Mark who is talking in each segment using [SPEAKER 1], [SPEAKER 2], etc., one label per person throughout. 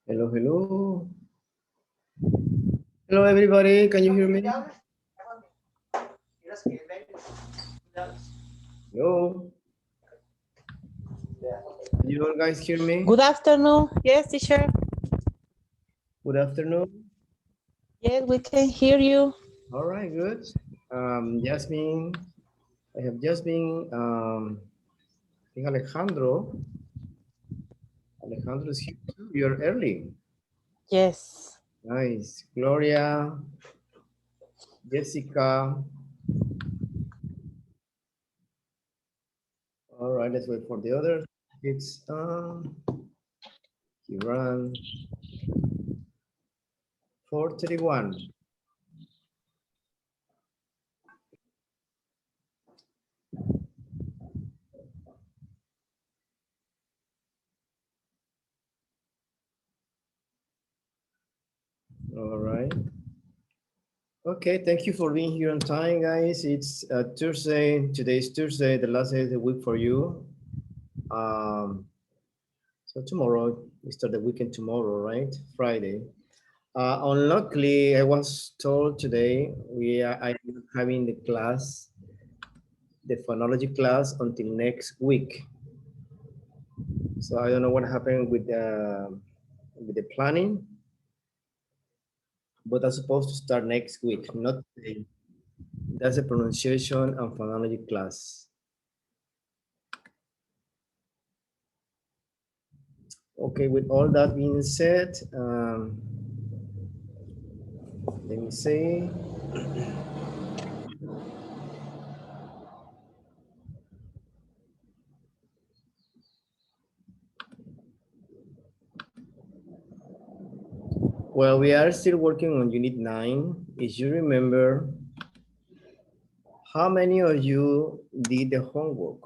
[SPEAKER 1] Hello, hello. Hello, everybody. Can you hear me? Hello. Can you all guys hear me?
[SPEAKER 2] Good afternoon. Yes, teacher.
[SPEAKER 1] Good afternoon.
[SPEAKER 2] Yes, we can hear you.
[SPEAKER 1] All right, good. Jasmine, I have just been, I think Alejandro. Alejandro is here too. You're early.
[SPEAKER 2] Yes.
[SPEAKER 1] Nice. Gloria, Jessica. All right, let's wait for the others. It's Kiran, 431. All right. Okay, thank you for being here on time, guys. It's Thursday. Today is Thursday, the last day of the week for you. So tomorrow, we start the weekend tomorrow, right? Friday. Unluckily, I was told today I am having the class, the phonology class, until next week. So I don't know what happened with the planning, but I'm supposed to start next week, not today. That's a pronunciation and phonology class. Okay, with all that being said, let me see. Well, we are still working on Unit 9. If you remember, how many of you did the homework?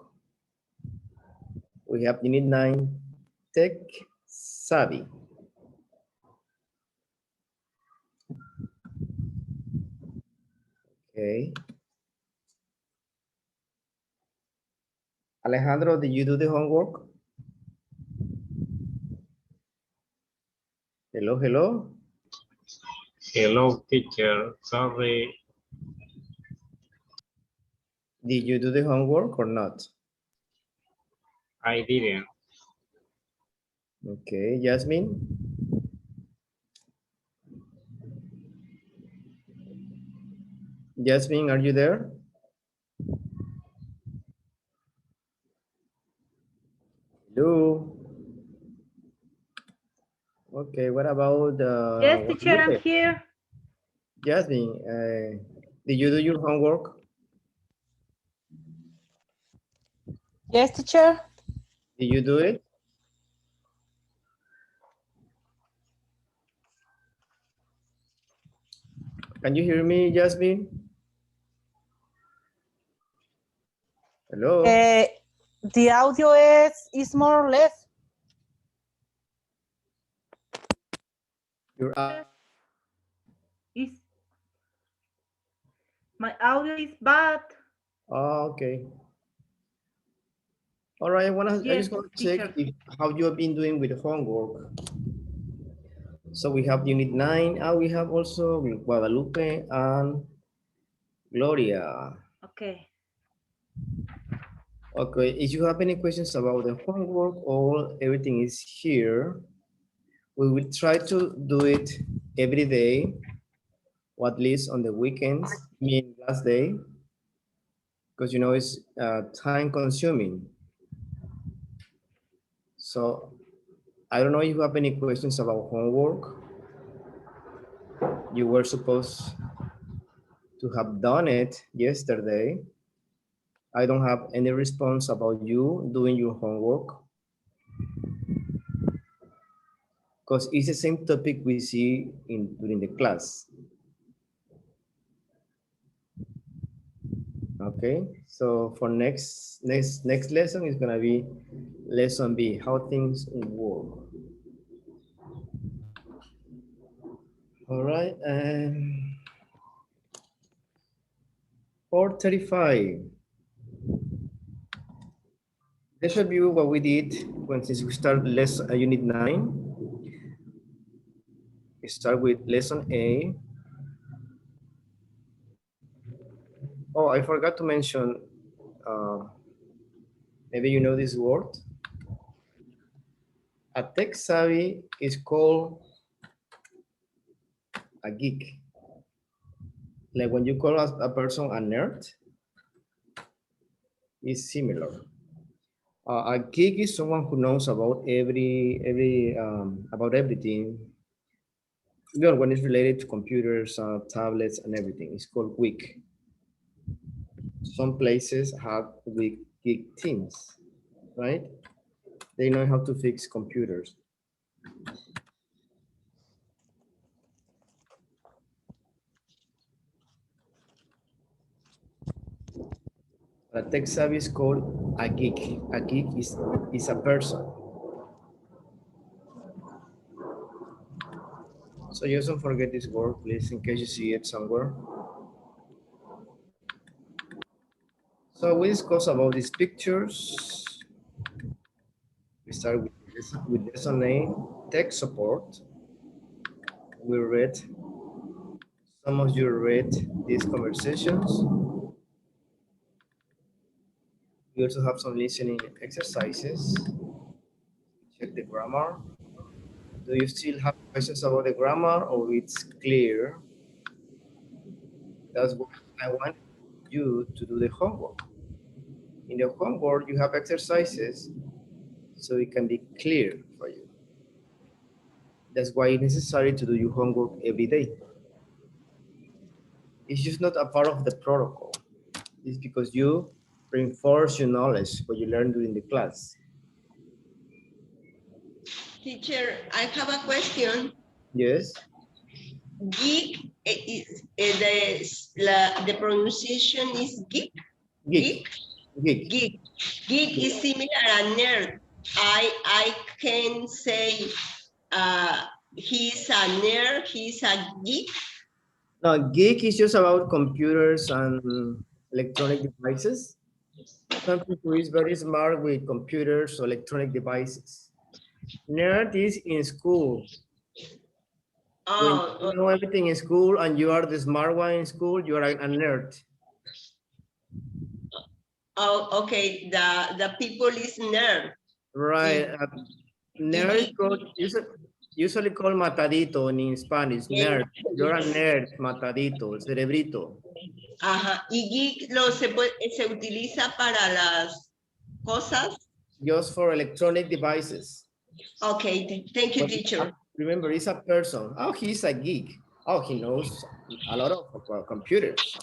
[SPEAKER 1] We have Unit 9, Tech Savvy. Okay. Alejandro, did you do the homework? Hello, hello.
[SPEAKER 3] Hello, teacher. Sorry,
[SPEAKER 1] Did you do the homework or not?
[SPEAKER 3] I didn't.
[SPEAKER 1] Okay, Jasmine. Jasmine, are you there? Hello. Okay, what about
[SPEAKER 4] Yes, teacher, I'm
[SPEAKER 1] Guadalupe?
[SPEAKER 4] here.
[SPEAKER 1] Jasmine, did you do your homework?
[SPEAKER 2] Yes, teacher.
[SPEAKER 1] Did you do it? Can you hear me, Jasmine? Hello?
[SPEAKER 2] The audio is more or less.
[SPEAKER 1] Your
[SPEAKER 4] Is my audio is bad?
[SPEAKER 1] Oh, okay. All right, I
[SPEAKER 4] Yes,
[SPEAKER 1] just want to check
[SPEAKER 4] teacher.
[SPEAKER 1] how you have been doing with the homework. So we have Unit 9, and we have also Guadalupe and Gloria.
[SPEAKER 4] Okay.
[SPEAKER 1] Okay, if you have any questions about the homework, or everything is here, we will try to do it every day, or at least on the weekends, mean last day, because you know it's time consuming. So I don't know if you have any questions about homework. You were supposed to have done it yesterday. I don't have any response about you doing your homework, because it's the same topic we see during the class. Okay, so for next lesson is gonna be lesson B, how things work. All right, and 4:35. Let's review what we did since we started unit 9. We start with lesson A. Oh, I forgot to mention, maybe you know this word. A tech savvy is called a geek. Like when you call a person a nerd, it's similar. A geek is someone who knows about about everything. Well, when it's related to computers, tablets, and everything, it's called geek. Some places have geek teams, right? They know how to fix computers. A tech savvy is called a geek. A geek is a person. So just don't forget this word, please, in case you see it somewhere. So we discuss about these pictures. We start with lesson A, tech support. We read, some of you read these conversations. We also have some listening exercises. Check the grammar. Do you still have questions about the grammar or it's clear? That's what I want you to do the homework. In the homework, you have exercises so it can be clear for you. That's why it's necessary to do your homework every day. It's just not a part of the protocol. It's because you reinforce your knowledge, what you learn during the class.
[SPEAKER 5] Teacher, I have a question.
[SPEAKER 1] Yes?
[SPEAKER 5] Geek is the pronunciation is geek.
[SPEAKER 1] Geek. Geek.
[SPEAKER 5] Geek. Geek is similar to nerd. I can say he's a nerd. He's a geek.
[SPEAKER 1] No, geek is just about computers and electronic devices. Something who is very smart with computers or electronic devices. Nerd is in school. When you know everything in school and you are the smart one in school, you are a nerd.
[SPEAKER 5] Oh, okay. The people is nerd.
[SPEAKER 1] Right. Nerd is called, usually called matadito in Spanish. Nerd. You're a nerd, matadito, cerebrito.
[SPEAKER 5] Ajá. Y geek se utiliza para las cosas.
[SPEAKER 1] Just for electronic devices.
[SPEAKER 5] Okay. Thank you, teacher.
[SPEAKER 1] Remember, he's a person. Oh, he's a geek. Oh, he knows a lot of computers.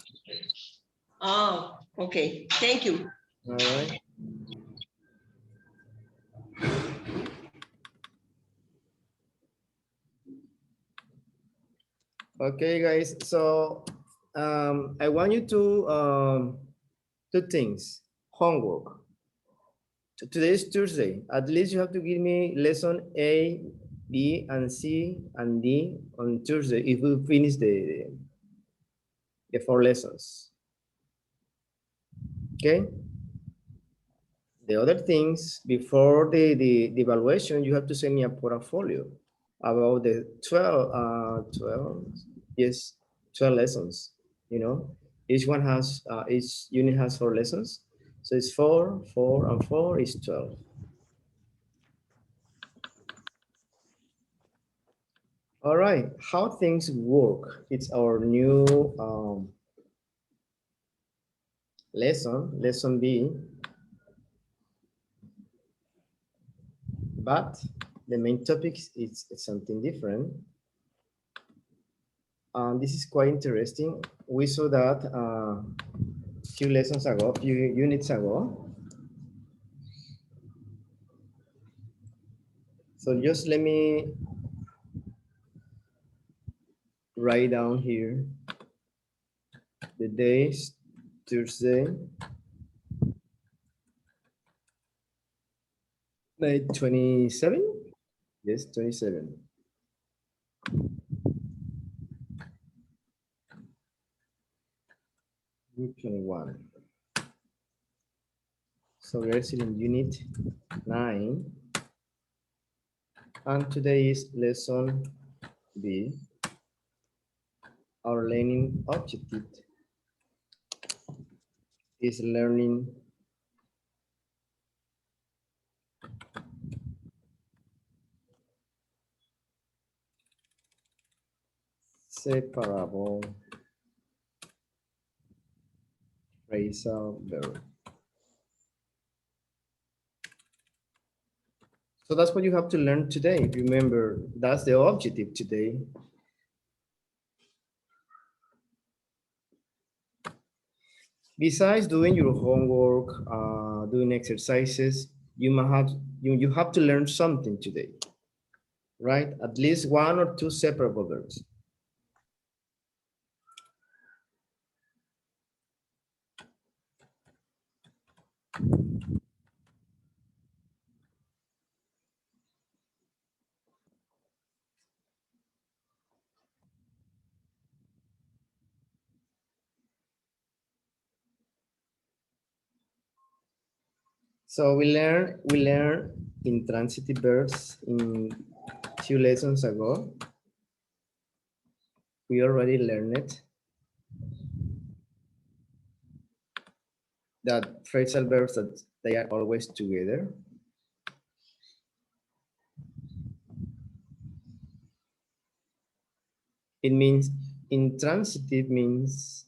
[SPEAKER 5] Oh, okay. Thank you.
[SPEAKER 1] All right. Okay, guys. So I want you to two things. Homework. Today is Tuesday. At least you have to give me lesson A, B, and C, and D on Tuesday if we finish the 4 lessons. Okay? The other things, before the evaluation, you have to send me a portfolio about the 12 lessons, you know? Each one has, each unit has 4 lessons. So it's 4, 4, and 4 is 12. All right, how things work. It's our new lesson B. But the main topic is something different. This is quite interesting. We saw that a few lessons ago, a few units ago. So just let me write down here the days, Tuesday, May 27? Yes, 27. Group 21. So we're still in unit 9. And today is lesson be our learning objective is learning separable phrasal verb. So that's what you have to learn today. Remember, that's the objective today. Besides doing your homework, doing exercises, you have to learn something today, right? At least one or two separable verbs. So we learn intransitive verbs in 2 lessons ago. We already learned it. That phrasal verbs that they are always together. It means intransitive means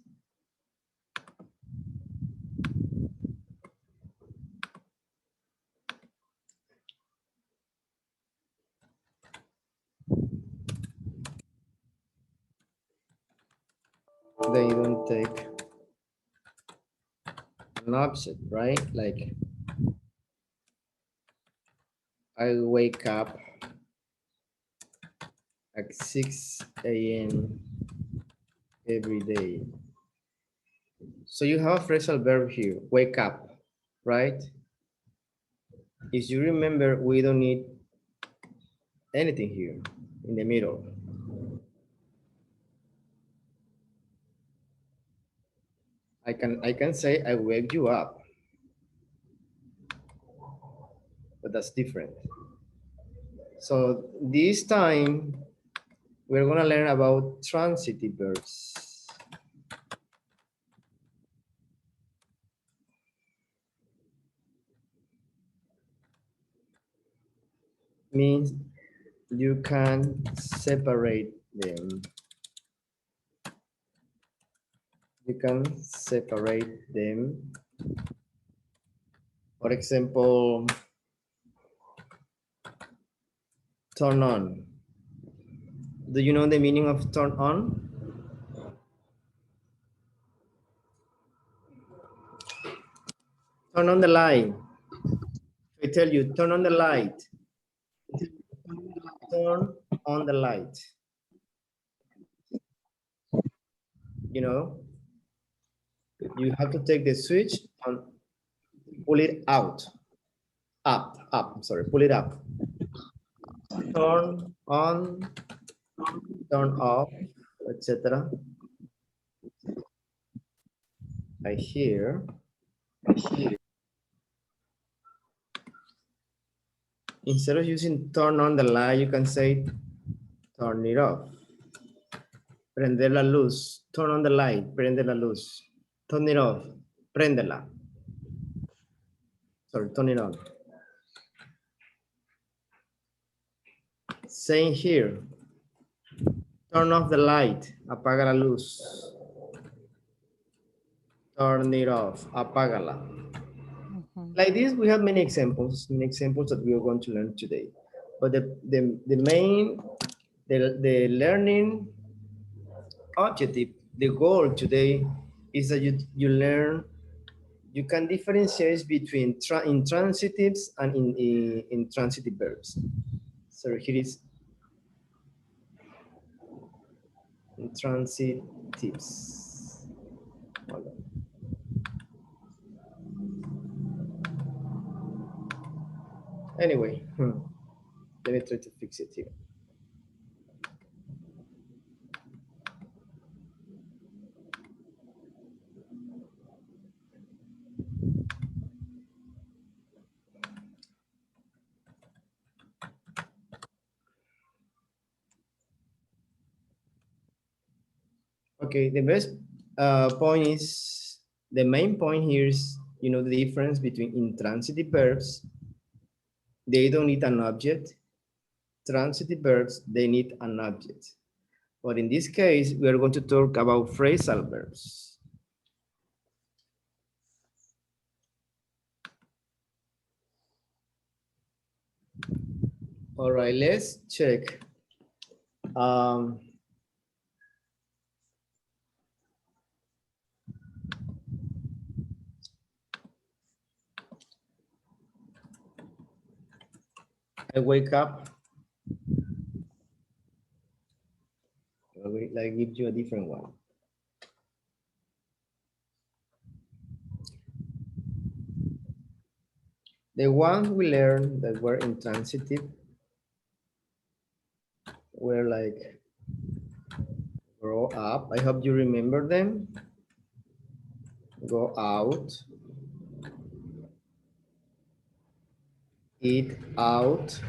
[SPEAKER 1] they don't take an object, right? Like I wake up at 6 a.m. every day. So you have a phrasal verb here, wake up, right? If you remember, we don't need anything here in the middle. I can say I wake you up, but that's different. So this time we're gonna learn about transitive verbs. Means you can separate them. You can separate them. For example, turn on. Do you know the meaning of turn on? Turn on the light. I tell you, turn on the light. Turn on the light. You know, you have to take the switch and pull it out. Up, I'm sorry, pull it up. Turn on, turn off, etc. I hear. Instead of using turn on the light, you can say turn it off. Prender la luz. Turn on the light. Prende la luz. Turn it off. Prendela. Sorry, turn it on. Same here. Turn off the light. Apaga la luz. Turn it off. Apágala. Like this, we have many examples that we are going to learn today. But the main, the learning objective, the goal today is that you learn, you can differentiate between intransitives and intransitive verbs. So here is intransitives. Hold on. Anyway, let me try to fix it here. Okay, the best point is, the main point here is, you know, the difference between intransitive verbs, they don't need an object. Transitive verbs, they need an object. But in this case, we are going to talk about phrasal verbs. All right, let's check. I wake up. I give you a different one. The one we learned that were intransitive were like grow up. I hope you remember them. Go out. Eat out.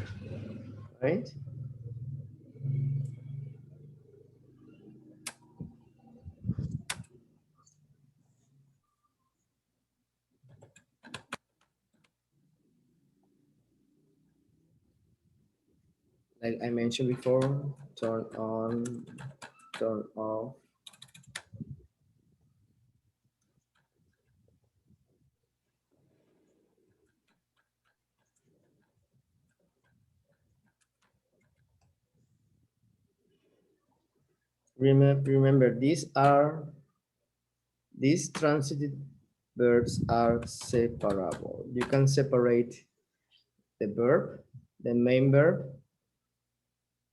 [SPEAKER 1] Right? Like I mentioned before, turn on, turn off. Remember, these transitive verbs are separable. You can separate the verb, the main verb,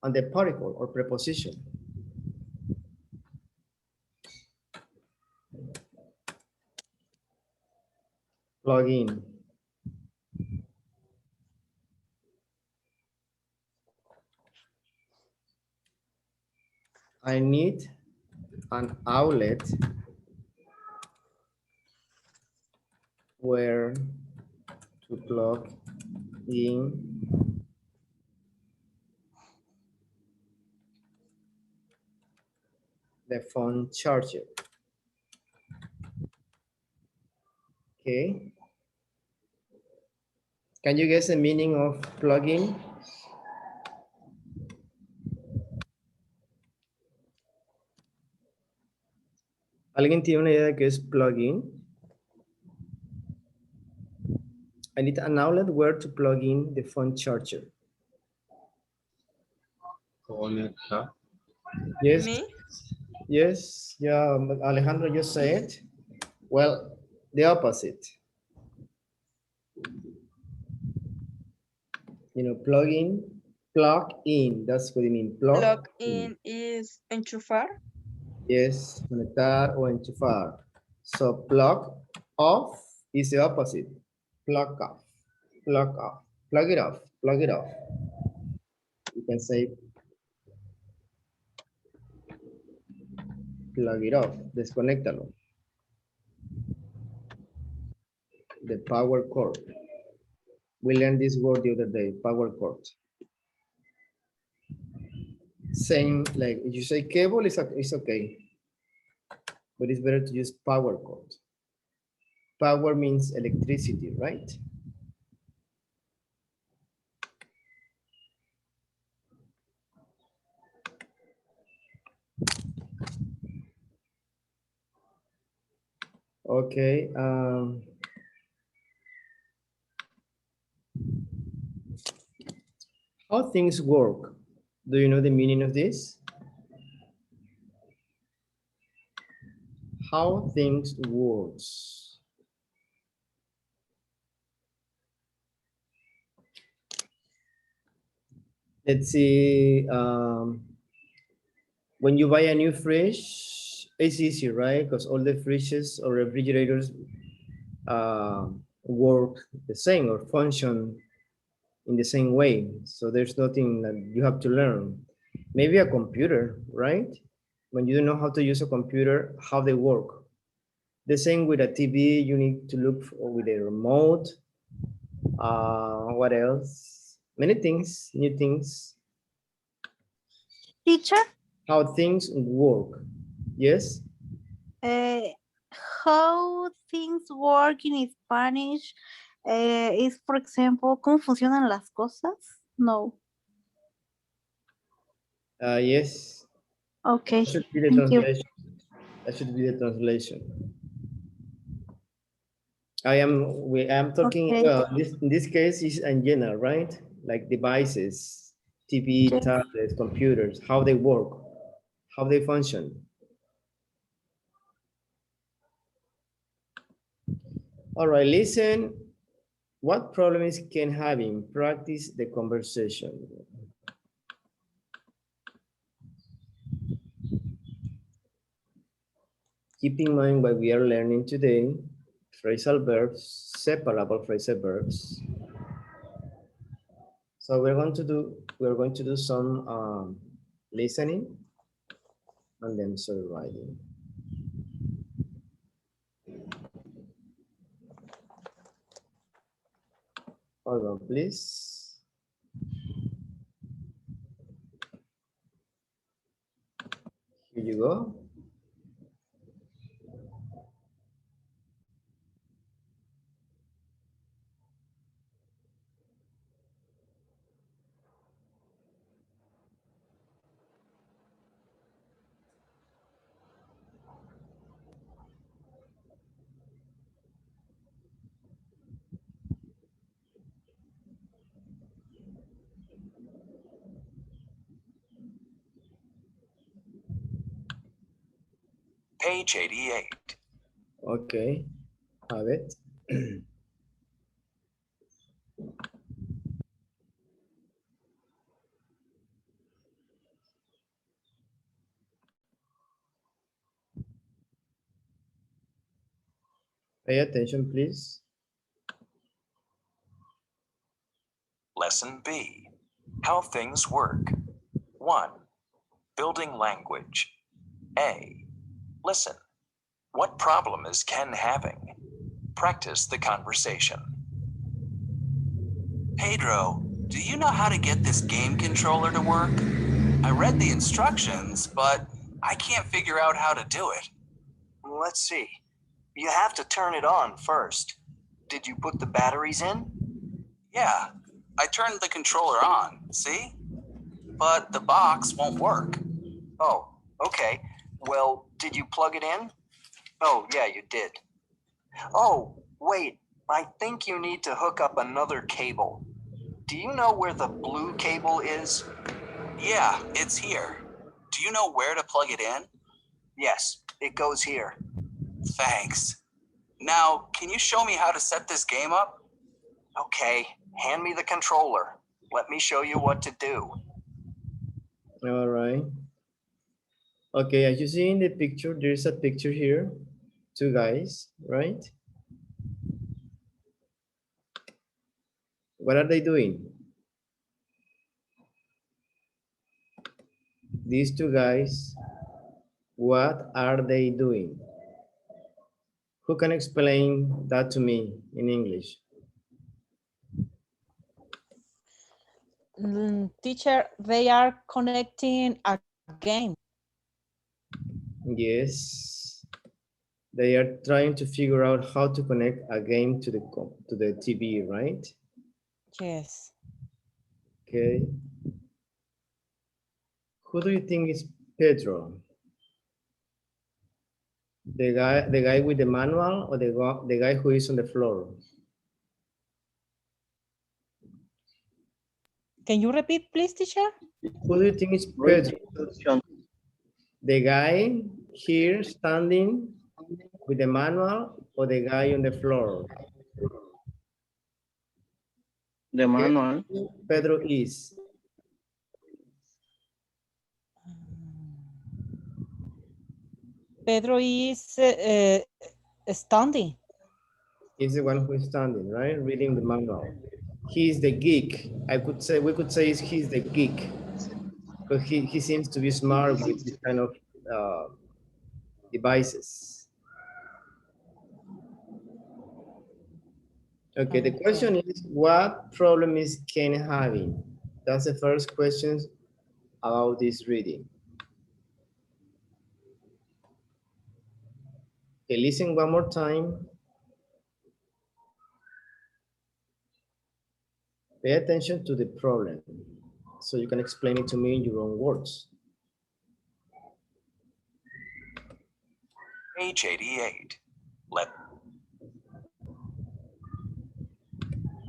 [SPEAKER 1] and the particle or preposition. Plug in. I need an outlet where to plug in the phone charger. Okay. Can you guess the meaning of plug-in? ¿Alguien tiene una idea de qué es plug-in? I need an outlet where to plug in the phone charger.
[SPEAKER 3] Conecta.
[SPEAKER 1] Yes.
[SPEAKER 2] Me?
[SPEAKER 1] Yes. Yeah, Alejandro just said. Well, the opposite. You know, plug in. That's what you mean.
[SPEAKER 2] Plug in is enchufar.
[SPEAKER 1] Yes, conectar o enchufar. So plug off is the opposite. Plug off. Plug off. Plug it off. Plug it off. You can say plug it off. Desconéctalo. The power cord. We learned this word the other day, power cord. Same, like if you say cable, it's okay. But it's better to use power cord. Power means electricity, right? Okay. How things work? Do you know the meaning of this? How things works. Let's see. When you buy a new fridge, it's easy, right? Because all the fridges or refrigerators work the same or function in the same way. So there's nothing that you have to learn. Maybe a computer, right? When you don't know how to use a computer, how they work. The same with a TV, you need to look with a remote. What else? Many things, new things.
[SPEAKER 2] Teacher?
[SPEAKER 1] How things work. Yes?
[SPEAKER 2] How things work in Spanish is, for example, ¿cómo funcionan las cosas? No.
[SPEAKER 1] Yes.
[SPEAKER 2] Okay,
[SPEAKER 1] That should be the
[SPEAKER 2] thank you.
[SPEAKER 1] translation. That should be the translation. I am talking,
[SPEAKER 2] Okay.
[SPEAKER 1] well, in this case is in general, right? Like devices, TV,
[SPEAKER 2] Yes.
[SPEAKER 1] tablets, computers, how they work, how they function. All right, listen. What problems can having practice the conversation? Keep in mind what we are learning today, phrasal verbs, separable phrasal verbs. So we're going to do some listening and then some writing. Hold on, please. Here you go.
[SPEAKER 6] Page 88.
[SPEAKER 1] Okay, have it. Pay attention, please.
[SPEAKER 6] Lesson B. How things work. 1. Building language. A. Listen. What problem is Ken having? Practice the conversation. Pedro, do you know how to get this game controller to work? I read the instructions, but I can't figure out how to do it.
[SPEAKER 7] Let's see. You have to turn it on first. Did you put the batteries in?
[SPEAKER 6] Yeah, I turned the controller on, see? But the box won't work.
[SPEAKER 7] Oh, okay. Well, did you plug it in? Oh, yeah, you did. Oh, wait. I think you need to hook up another cable. Do you know where the blue cable is?
[SPEAKER 6] Yeah, it's here. Do you know where to plug it in?
[SPEAKER 7] Yes, it goes here.
[SPEAKER 6] Thanks. Now, can you show me how to set this game up?
[SPEAKER 7] Okay, hand me the controller. Let me show you what to do.
[SPEAKER 1] All right. Okay, as you see in the picture, there's a picture here. Two guys, right? What are they doing? These two guys, what are they doing? Who can explain that to me in English?
[SPEAKER 2] Teacher, they are connecting a game.
[SPEAKER 1] Yes. They are trying to figure out how to connect a game to the TV, right?
[SPEAKER 2] Yes.
[SPEAKER 1] Okay. Who do you think is Pedro? The guy with the manual or the guy who is on the floor?
[SPEAKER 2] Can you repeat, please, teacher?
[SPEAKER 1] Who do you think is Pedro? The guy here standing with the manual or the guy on the floor?
[SPEAKER 3] The manual.
[SPEAKER 1] Pedro is.
[SPEAKER 2] Pedro is standing.
[SPEAKER 1] He's the one who is standing, right? Reading the manual. He's the geek. We could say he's the geek. Because he seems to be smart with this kind of devices. Okay, the question is, what problem is Ken having? That's the first question about this reading. Okay, listen one more time. Pay attention to the problem so you can explain it to me in your own words.
[SPEAKER 6] Page 88. Let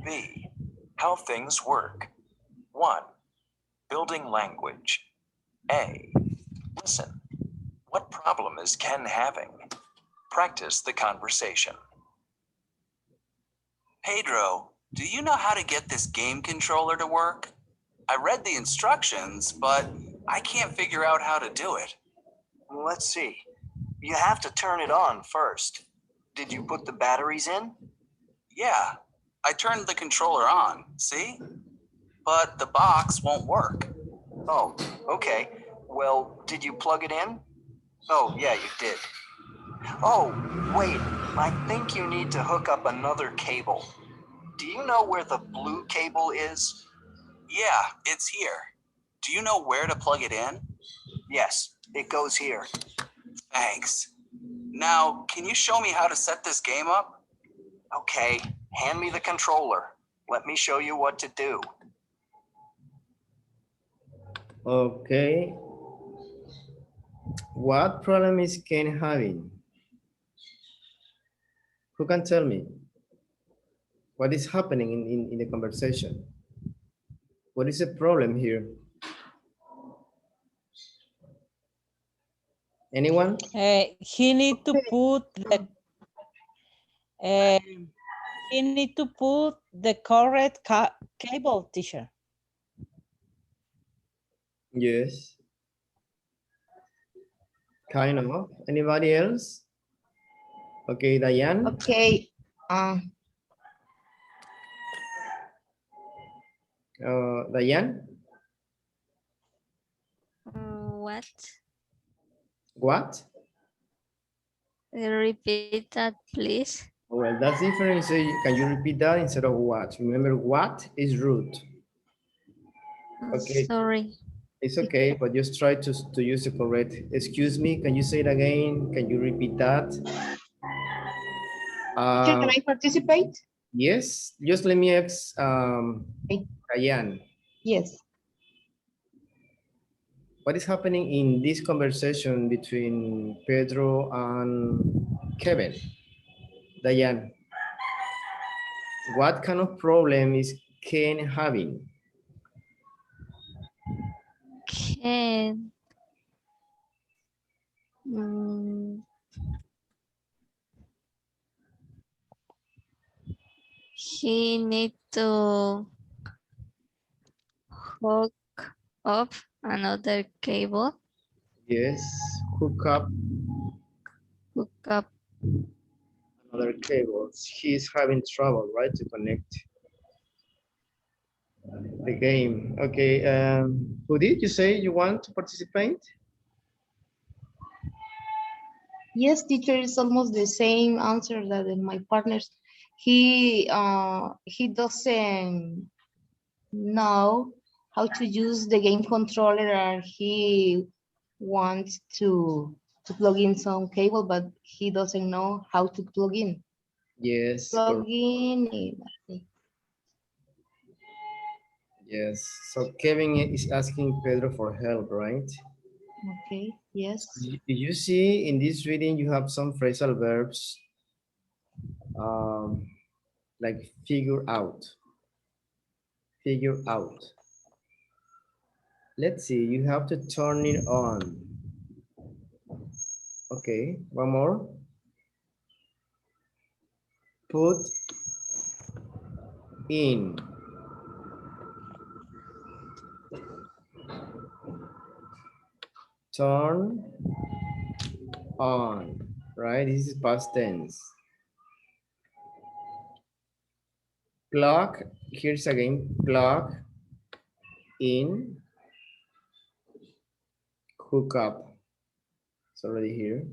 [SPEAKER 6] B. How things work. 1. Building language. A. Listen. What problem is Ken having? Practice the conversation. Pedro, do you know how to get this game controller to work? I read the instructions, but I can't figure out how to do it.
[SPEAKER 7] Let's see. You have to turn it on first. Did you put the batteries in?
[SPEAKER 6] Yeah, I turned the controller on, see? But the box won't work.
[SPEAKER 7] Oh, okay. Well, did you plug it in? Oh, yeah, you did. Oh, wait. I think you need to hook up another cable. Do you know where the blue cable is?
[SPEAKER 6] Yeah, it's here. Do you know where to plug it in?
[SPEAKER 7] Yes, it goes here.
[SPEAKER 6] Thanks. Now, can you show me how to set this game up?
[SPEAKER 7] Okay, hand me the controller. Let me show you what to do.
[SPEAKER 1] Okay. What problem is Ken having? Who can tell me? What is happening in the conversation? What is the problem here? Anyone?
[SPEAKER 8] He need to put the correct cable, teacher.
[SPEAKER 1] Yes. Kind of. Anybody else? Okay, Diane.
[SPEAKER 9] Okay.
[SPEAKER 1] Diane.
[SPEAKER 10] What?
[SPEAKER 1] What?
[SPEAKER 10] Repeat that, please.
[SPEAKER 1] Well, that's different. So can you repeat that instead of what? Remember, what is root. Okay.
[SPEAKER 10] Sorry.
[SPEAKER 1] It's okay, but just try to use the correct. Excuse me, can you say it again? Can you repeat that?
[SPEAKER 9] Can I participate?
[SPEAKER 1] Yes, just let me ask Diane.
[SPEAKER 9] Yes.
[SPEAKER 1] What is happening in this conversation between Pedro and Kevin? Diane, what kind of problem is Ken having?
[SPEAKER 10] Ken. He need to hook up another cable.
[SPEAKER 1] Yes, hook up another cable. He's having trouble, right, to connect the game. Okay, who did you say you want to participate?
[SPEAKER 9] Yes, teacher, is almost the same answer that my partners. He doesn't know how to use the game controller, and he wants to plug in some cable, but he doesn't know how to plug in.
[SPEAKER 1] Yes.
[SPEAKER 9] Plug in.
[SPEAKER 1] Yes. So Kevin is asking Pedro for help, right?
[SPEAKER 9] Okay. Yes.
[SPEAKER 1] You see in this reading you have some phrasal verbs like figure out. Figure out. Let's see, you have to turn it on. Okay, one more. Put in. Turn on, right? This is past tense. Plug, here's again, plug in, hook up. It's already here.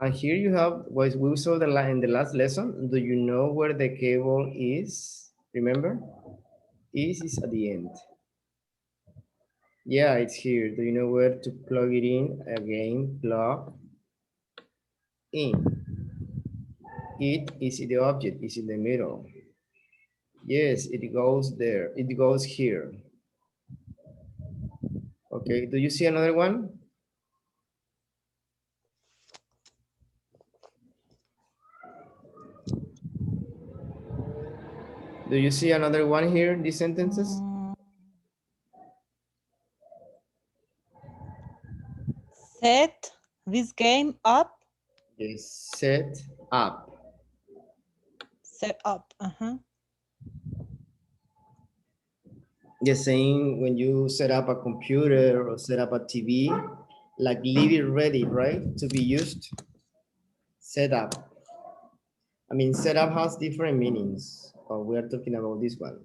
[SPEAKER 1] And here you have what we saw in the last lesson. Do you know where the cable is? Remember? Is at the end. Yeah, it's here. Do you know where to plug it in? Again, plug in. It is the object, is in the middle. Yes, it goes there. It goes here. Okay, do you see another one? Do you see another one here in these sentences?
[SPEAKER 8] Set this game up.
[SPEAKER 1] Yes, set up.
[SPEAKER 8] Set up.
[SPEAKER 1] Just saying when you set up a computer or set up a TV, like leave it ready, right? To be used. Set up. I mean, set up has different meanings, but we are talking about this one.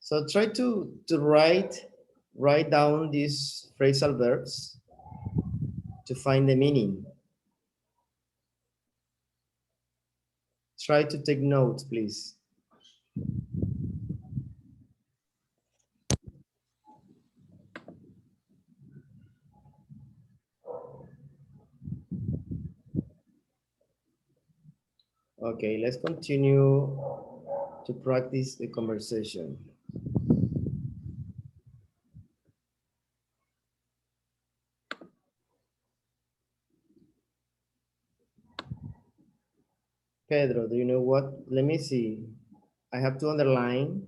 [SPEAKER 1] So try to write down these phrasal verbs to find the meaning. Try to take notes, please. Okay, let's continue to practice the conversation. Pedro, do you know what? Let me see. I have to underline.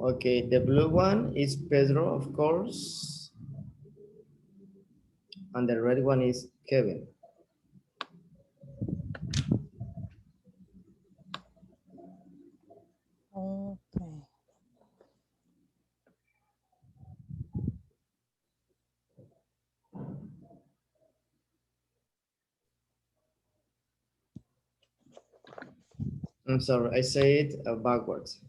[SPEAKER 1] Okay, the blue one is Pedro, of course. And the red one is Kevin.
[SPEAKER 8] Okay.
[SPEAKER 1] I'm sorry, I say it backwards.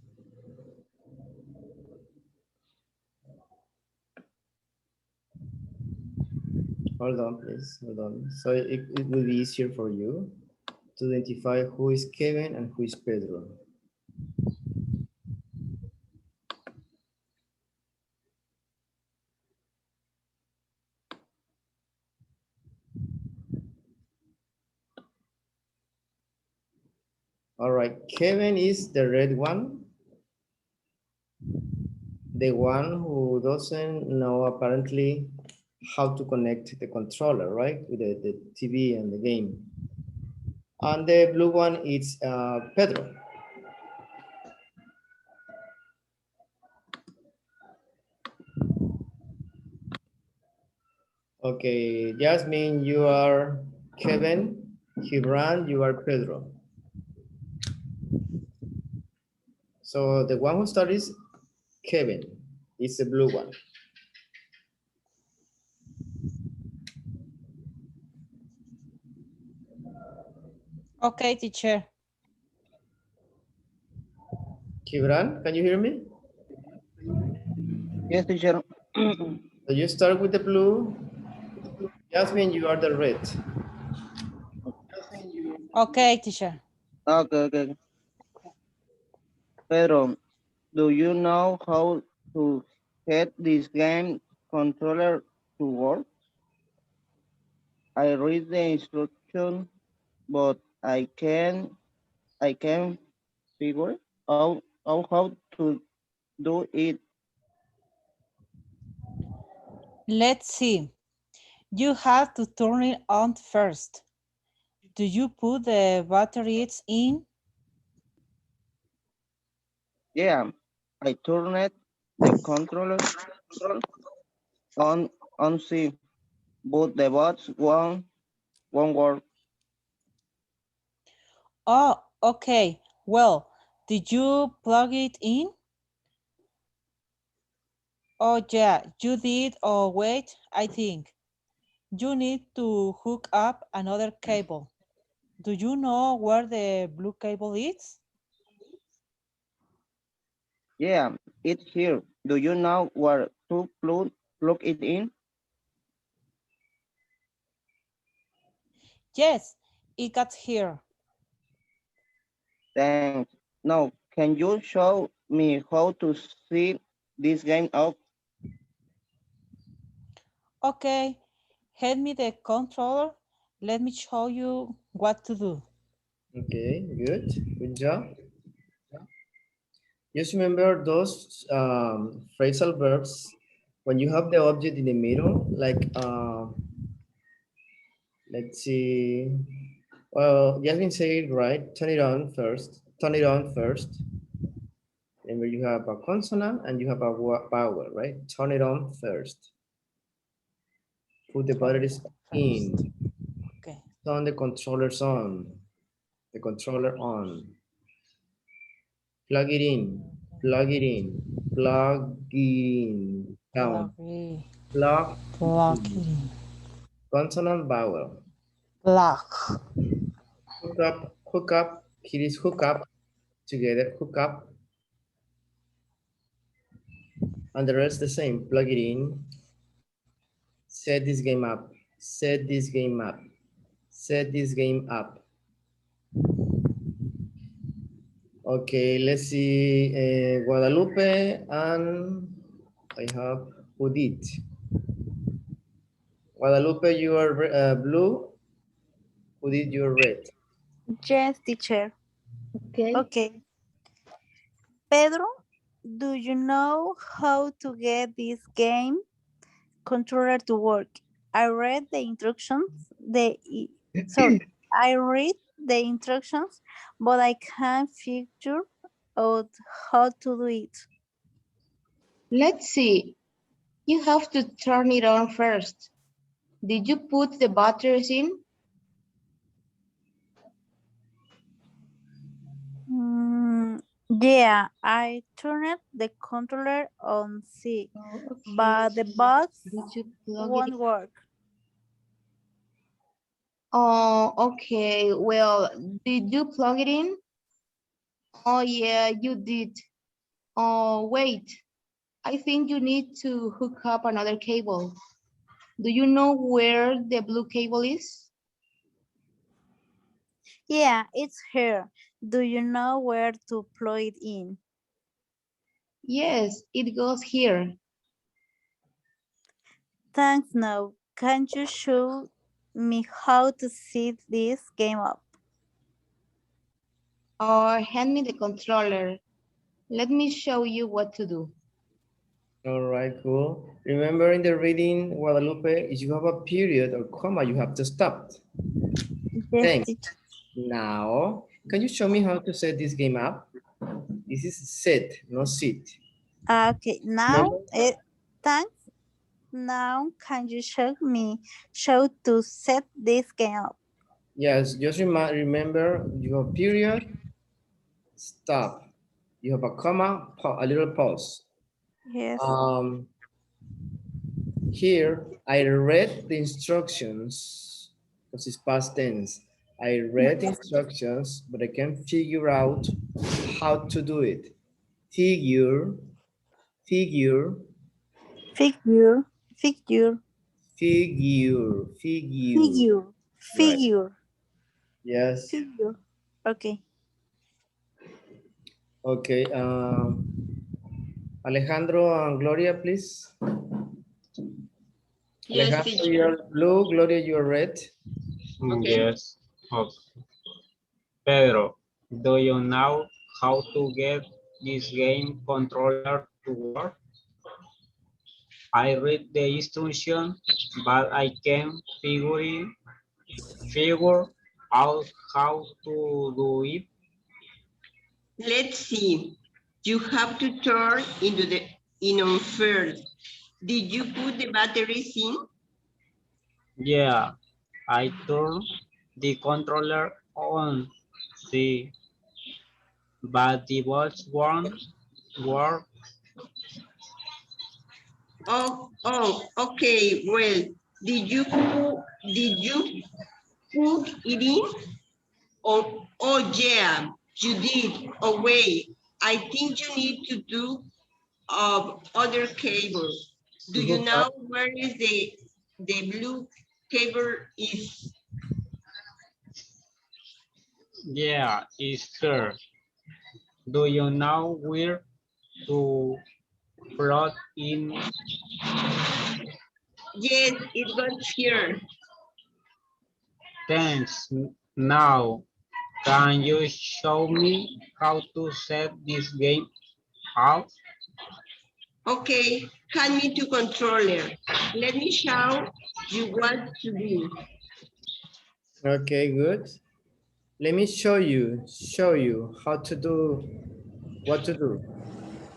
[SPEAKER 1] Hold on, please, hold on. So it will be easier for you to identify who is Kevin and who is Pedro. All right, Kevin is the red one. The one who doesn't know apparently how to connect the controller, right? With the TV and the game. And the blue one is Pedro. Okay, Jasmine, you are Kevin. Gibran, you are Pedro. So the one who starts is Kevin. It's the blue one.
[SPEAKER 8] Okay, teacher.
[SPEAKER 1] Gibran, can you hear me?
[SPEAKER 3] Yes, teacher.
[SPEAKER 1] So you start with the blue. Jasmine, you are the red.
[SPEAKER 8] Okay, teacher.
[SPEAKER 3] Okay. Pedro, do you know how to get this game controller to work? I read the instruction, but I can figure out how to do it.
[SPEAKER 8] Let's see. You have to turn it on first. Do you put the batteries in?
[SPEAKER 3] Yeah, I turned the controller on on C, but the bots won't work.
[SPEAKER 8] Oh, okay. Well, did you plug it in? Oh, yeah, you did. Oh, wait, I think you need to hook up another cable. Do you know where the blue cable is?
[SPEAKER 3] Yeah, it's here. Do you know where to plug it in?
[SPEAKER 8] Yes, it got here.
[SPEAKER 3] Thanks. Now, can you show me how to see this game up?
[SPEAKER 8] Okay, hand me the controller. Let me show you what to do.
[SPEAKER 1] Okay, good. Good job. Just remember those phrasal verbs when you have the object in the middle, like let's see. Well, Jasmine said it right. Turn it on first. Turn it on first. Remember, you have a consonant and you have a vowel, right? Turn it on first. Put the batteries in.
[SPEAKER 8] Okay.
[SPEAKER 1] Turn the controllers on. The controller on. Plug it in. Plug it in. Plug in. Down. Plug
[SPEAKER 8] Plug
[SPEAKER 1] in.
[SPEAKER 8] in.
[SPEAKER 1] Consonant vowel.
[SPEAKER 8] Plug.
[SPEAKER 1] Hook up. Hook up. Here is hook up. Together. Hook up. And the rest the same. Plug it in. Set this game up. Set this game up. Set this game up. Okay, let's see. Guadalupe and I have Judith. Guadalupe, you are blue. Judith, you are red.
[SPEAKER 2] Yes, teacher.
[SPEAKER 9] Okay.
[SPEAKER 2] Okay. Pedro, do you know how to get this game controller to work? I read the instructions. I read the instructions, but I can't figure out how to do it.
[SPEAKER 9] Let's see. You have to turn it on first. Did you put the batteries in?
[SPEAKER 2] Yeah, I turned the controller on C, but the box
[SPEAKER 9] Did you plug it
[SPEAKER 2] won't
[SPEAKER 9] in?
[SPEAKER 2] work.
[SPEAKER 9] Oh, okay. Well, did you plug it in? Oh, yeah, you did. Oh, wait. I think you need to hook up another cable. Do you know where the blue cable is?
[SPEAKER 2] Yeah, it's here. Do you know where to plug it in?
[SPEAKER 9] Yes, it goes here.
[SPEAKER 2] Thanks, no. Can you show me how to set this game up?
[SPEAKER 9] Or hand me the controller. Let me show you what to do.
[SPEAKER 1] All right, cool. Remember in the reading, Guadalupe, if you have a period or comma, you have to stop.
[SPEAKER 2] Yes,
[SPEAKER 1] Thanks.
[SPEAKER 2] teacher.
[SPEAKER 1] Now, can you show me how to set this game up? This is set, not sit.
[SPEAKER 2] Okay, now,
[SPEAKER 1] Remember?
[SPEAKER 2] thanks. Now, can you show to set this game up?
[SPEAKER 1] Yes, just remember you have period, stop. You have a comma, a little pause.
[SPEAKER 2] Yes.
[SPEAKER 1] Here, I read the instructions because it's past tense. I read the instructions, but I can't figure out how to do it. Figure, figure,
[SPEAKER 2] Figure.
[SPEAKER 1] Right. Yes.
[SPEAKER 2] Figure. Okay.
[SPEAKER 1] Okay. Alejandro and Gloria, please.
[SPEAKER 5] Yes,
[SPEAKER 1] Alejandro,
[SPEAKER 5] teacher.
[SPEAKER 1] you're blue. Gloria, you're red.
[SPEAKER 5] Okay.
[SPEAKER 11] Yes. Okay. Pedro, do you know how to get this game controller to work? I read the instruction, but I can't figure out how to do it.
[SPEAKER 5] Let's see. You have to turn on first. Did you put the batteries in?
[SPEAKER 11] Yeah, I turned the controller on. See, but the bulbs won't work.
[SPEAKER 5] Okay. Well, did you put it in? Oh yeah, you did. Oh wait, I think you need to do other cable. Do
[SPEAKER 1] To
[SPEAKER 5] you
[SPEAKER 1] hook
[SPEAKER 5] know
[SPEAKER 1] up.
[SPEAKER 5] where is the blue cable is?
[SPEAKER 11] Yeah, it's here. Do you know where to plug in?
[SPEAKER 5] Yes, it got here.
[SPEAKER 11] Thanks. Now, can you show me how to set this game up?
[SPEAKER 5] Okay, hand me to controller. Let me show you what to do.
[SPEAKER 1] Okay, good. Let me show you how to do, what to do.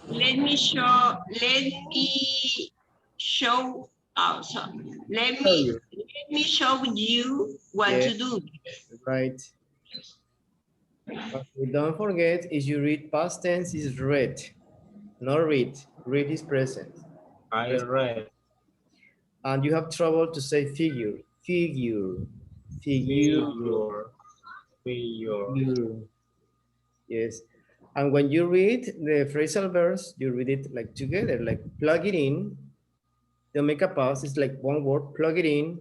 [SPEAKER 5] Let me show so
[SPEAKER 1] Show you.
[SPEAKER 5] let me show you what
[SPEAKER 1] Yeah,
[SPEAKER 5] to do.
[SPEAKER 1] right. Okay, don't forget, if you read past tense is read, not read. Read is present.
[SPEAKER 11] I read.
[SPEAKER 1] And you have trouble to say figure. Figure. Figure.
[SPEAKER 11] Figure. Figure.
[SPEAKER 1] Figure. Yes. And when you read the phrasal verbs, you read it like together, like plug it in. Don't make a pause. It's like one word. Plug it in.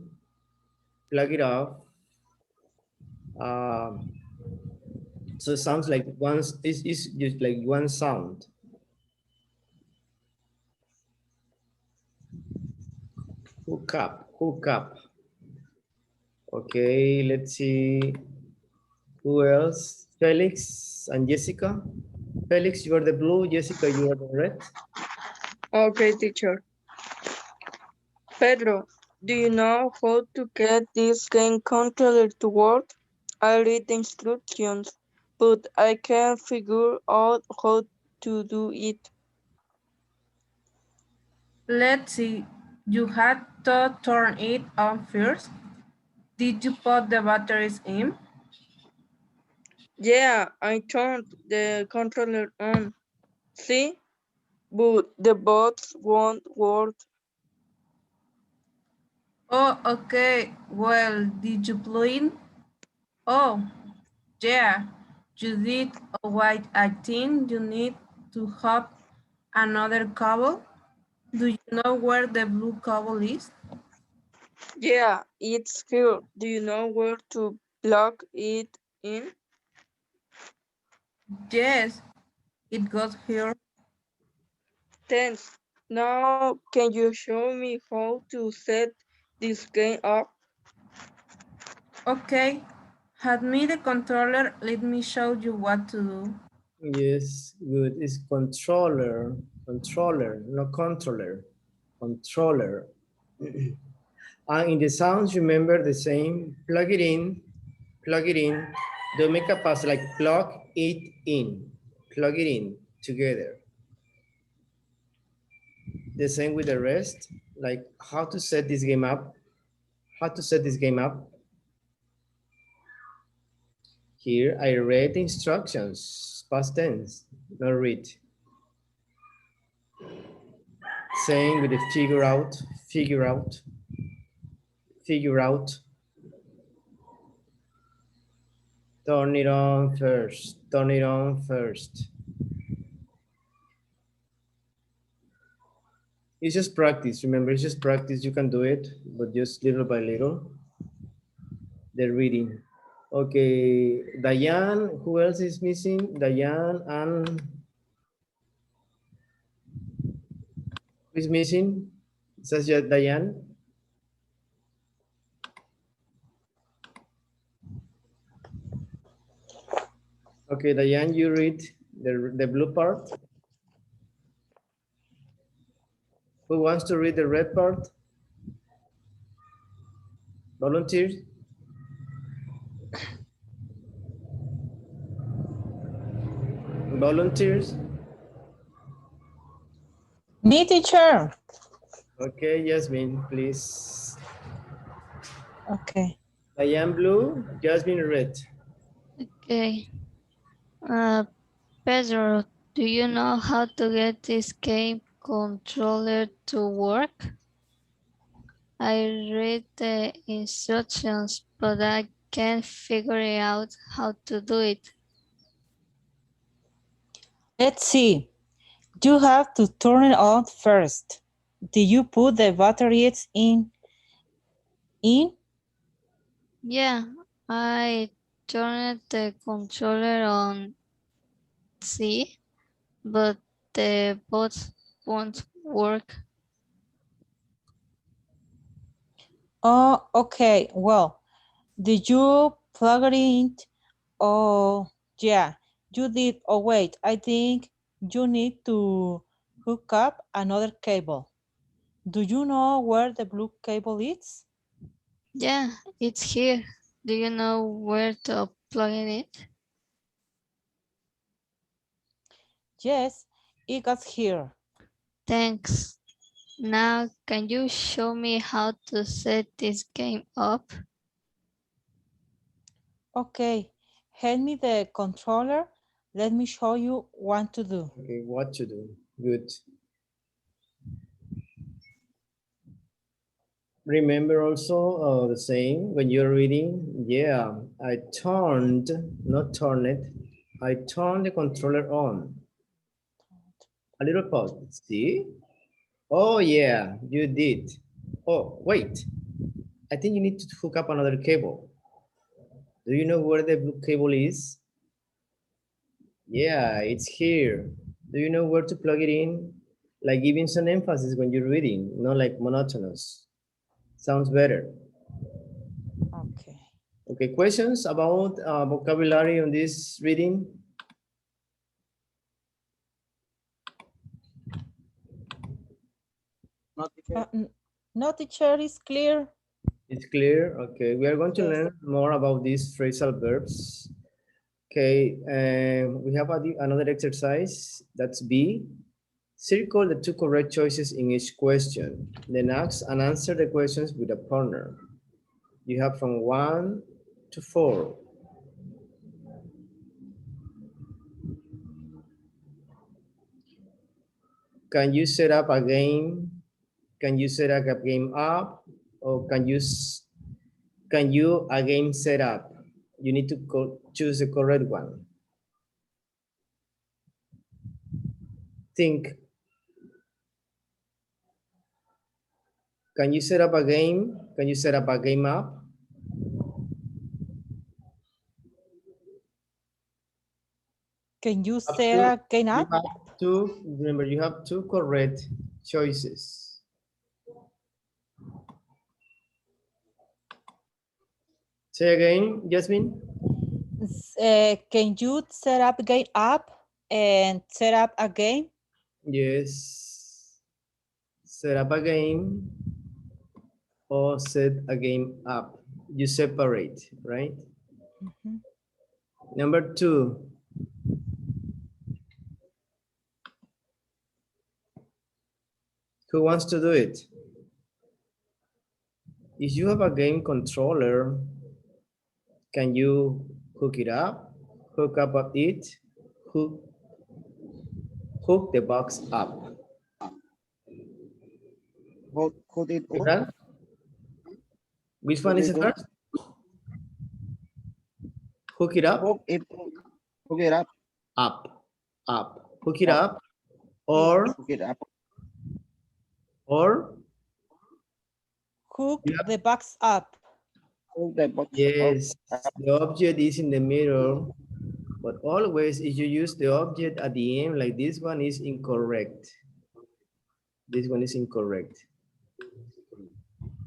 [SPEAKER 1] Plug it off. Um, so it sounds like one. It's just like one sound. Hook up. Hook up. Okay. Let's see. Who else? Felix and Jessica. Felix, you are the blue. Jessica, you are the red.
[SPEAKER 12] Okay, teacher. Pedro, do you know how to get this game controller to work? I read the instructions, but I can't figure out how to do it.
[SPEAKER 4] Let's see. You had to turn it on first. Did you put the batteries in?
[SPEAKER 12] Yeah, I turned the controller on. See? But the bots won't work.
[SPEAKER 4] Oh, okay. Well, did you plug in? Oh, yeah, you did. Oh, wait, I think you need to have another cable. Do you know where the blue cable is?
[SPEAKER 12] Yeah, it's here. Do you know where to plug it in?
[SPEAKER 4] Yes, it goes here.
[SPEAKER 12] Thanks. Now, can you show me how to set this game up?
[SPEAKER 4] Okay, hand me the controller. Let me show you what to do.
[SPEAKER 1] Yes, good. It's controller. Controller, not controller. Controller. And in the sounds, remember the same. Plug it in. Plug it in. Don't make a pass like plug it in. Plug it in together. The same with the rest. Like how to set this game up. How to set this game up. Here, I read the instructions. Past tense, not read. Same with the figure out, figure out, figure out. Turn it on first, turn it on first. It's just practice, remember, it's just practice. You can do it, but just little by little. The reading. Okay, Diane, who else is missing? Diane and who is missing? It says just Diane. Okay, Diane, you read the blue part. Who wants to read the red part? Volunteers? Volunteers?
[SPEAKER 8] Me, teacher.
[SPEAKER 1] Okay, Jasmine, please.
[SPEAKER 8] Okay.
[SPEAKER 1] Diane blue, Jasmine red.
[SPEAKER 10] Okay. Pedro, do you know how to get this game controller to work? I read the instructions, but I can't figure out how to do it.
[SPEAKER 8] Let's see. You have to turn it on first. Did you put the batteries in?
[SPEAKER 10] Yeah, I turned the controller on C, but the bots won't work.
[SPEAKER 8] Oh, okay. Well, did you plug it in? Oh, yeah, you did. Oh, wait, I think you need to hook up another cable. Do you know where the blue cable is?
[SPEAKER 10] Yeah, it's here. Do you know where to plug in it?
[SPEAKER 8] Yes, it got here.
[SPEAKER 10] Thanks. Now, can you show me how to set this game up?
[SPEAKER 8] Okay, hand me the controller. Let me show you what to do.
[SPEAKER 1] Okay, what to do? Good. Remember also the saying when you're reading, yeah, I turned, not turn it, I turned the controller on. A little pause, see? Oh yeah, you did. Oh, wait, I think you need to hook up another cable. Do you know where the blue cable is? Yeah, it's here. Do you know where to plug it in? Like giving some emphasis when you're reading, not like monotonous. Sounds better.
[SPEAKER 8] Okay.
[SPEAKER 1] Okay, questions about vocabulary on this reading?
[SPEAKER 8] No, teacher, is clear.
[SPEAKER 1] It's clear. Okay, we are going to
[SPEAKER 8] Yes.
[SPEAKER 1] learn more about these phrasal verbs. Okay, we have another exercise. That's B. Circle the two correct choices in each question. Then ask and answer the questions with a partner. You have from 1 to 4. Can you set up a game? Can you set up a game up? Or can you a game set up? You need to choose the correct one. Think. Can you set up a game? Can you set up a game up?
[SPEAKER 8] Can you set a game up?
[SPEAKER 1] Remember, you have two correct choices. Say again, Jasmine.
[SPEAKER 8] Can you set up a game up and set up a game?
[SPEAKER 1] Yes. Set up a game or set a game up. You separate, right?
[SPEAKER 8] Mm-hmm.
[SPEAKER 1] Number 2. Who wants to do it? If you have a game controller, can you hook it up? Hook up it? Hook the box up.
[SPEAKER 3] Hook it up.
[SPEAKER 1] Which one is the first? Hook it up?
[SPEAKER 3] Hook it up.
[SPEAKER 1] Up. Hook it up. Or?
[SPEAKER 3] Hook it up.
[SPEAKER 1] Or?
[SPEAKER 8] Hook the box up.
[SPEAKER 3] Hook the box
[SPEAKER 1] yes,
[SPEAKER 3] up.
[SPEAKER 1] the object is in the middle, but always if you use the object at the end, like this one is incorrect. This one is incorrect.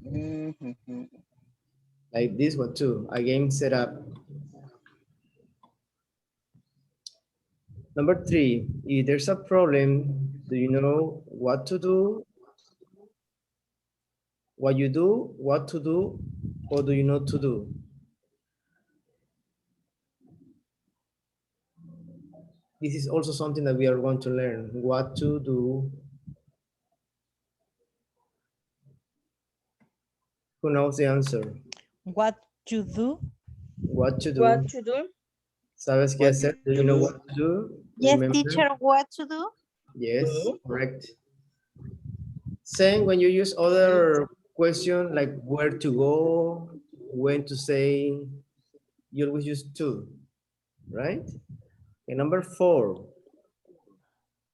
[SPEAKER 3] Mm-hmm.
[SPEAKER 1] Like this one too, again set up. Number 3, if there's a problem, do you know what to do? What you do, what to do, or do you know to do? This is also something that we are going to learn, what to do Who knows the answer?
[SPEAKER 8] What you do?
[SPEAKER 1] What to do?
[SPEAKER 12] What to do?
[SPEAKER 1] ¿Sabes qué
[SPEAKER 3] What
[SPEAKER 1] hacer? Do
[SPEAKER 3] to
[SPEAKER 1] you know
[SPEAKER 3] do?
[SPEAKER 1] what to do?
[SPEAKER 2] Yes,
[SPEAKER 1] Remember?
[SPEAKER 2] teacher, what to do?
[SPEAKER 1] Yes, correct. Same when you use other question like where to go, when to say, you always use to, right? Okay, number 4.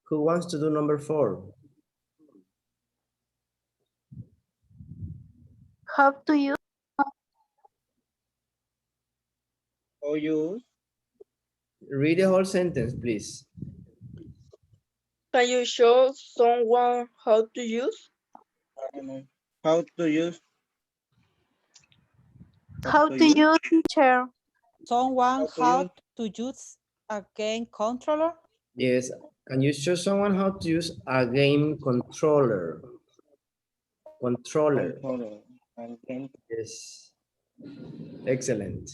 [SPEAKER 1] Who wants to do number 4?
[SPEAKER 2] How to use?
[SPEAKER 3] Or use?
[SPEAKER 1] Read the whole sentence, please.
[SPEAKER 12] Can you show someone how to use?
[SPEAKER 3] I don't know. How to use?
[SPEAKER 2] How to use, teacher?
[SPEAKER 8] Someone
[SPEAKER 3] How
[SPEAKER 8] how to use a game controller?
[SPEAKER 1] Yes, can you show someone how to use a game controller? Controller.
[SPEAKER 3] Okay.
[SPEAKER 1] Yes. Excellent.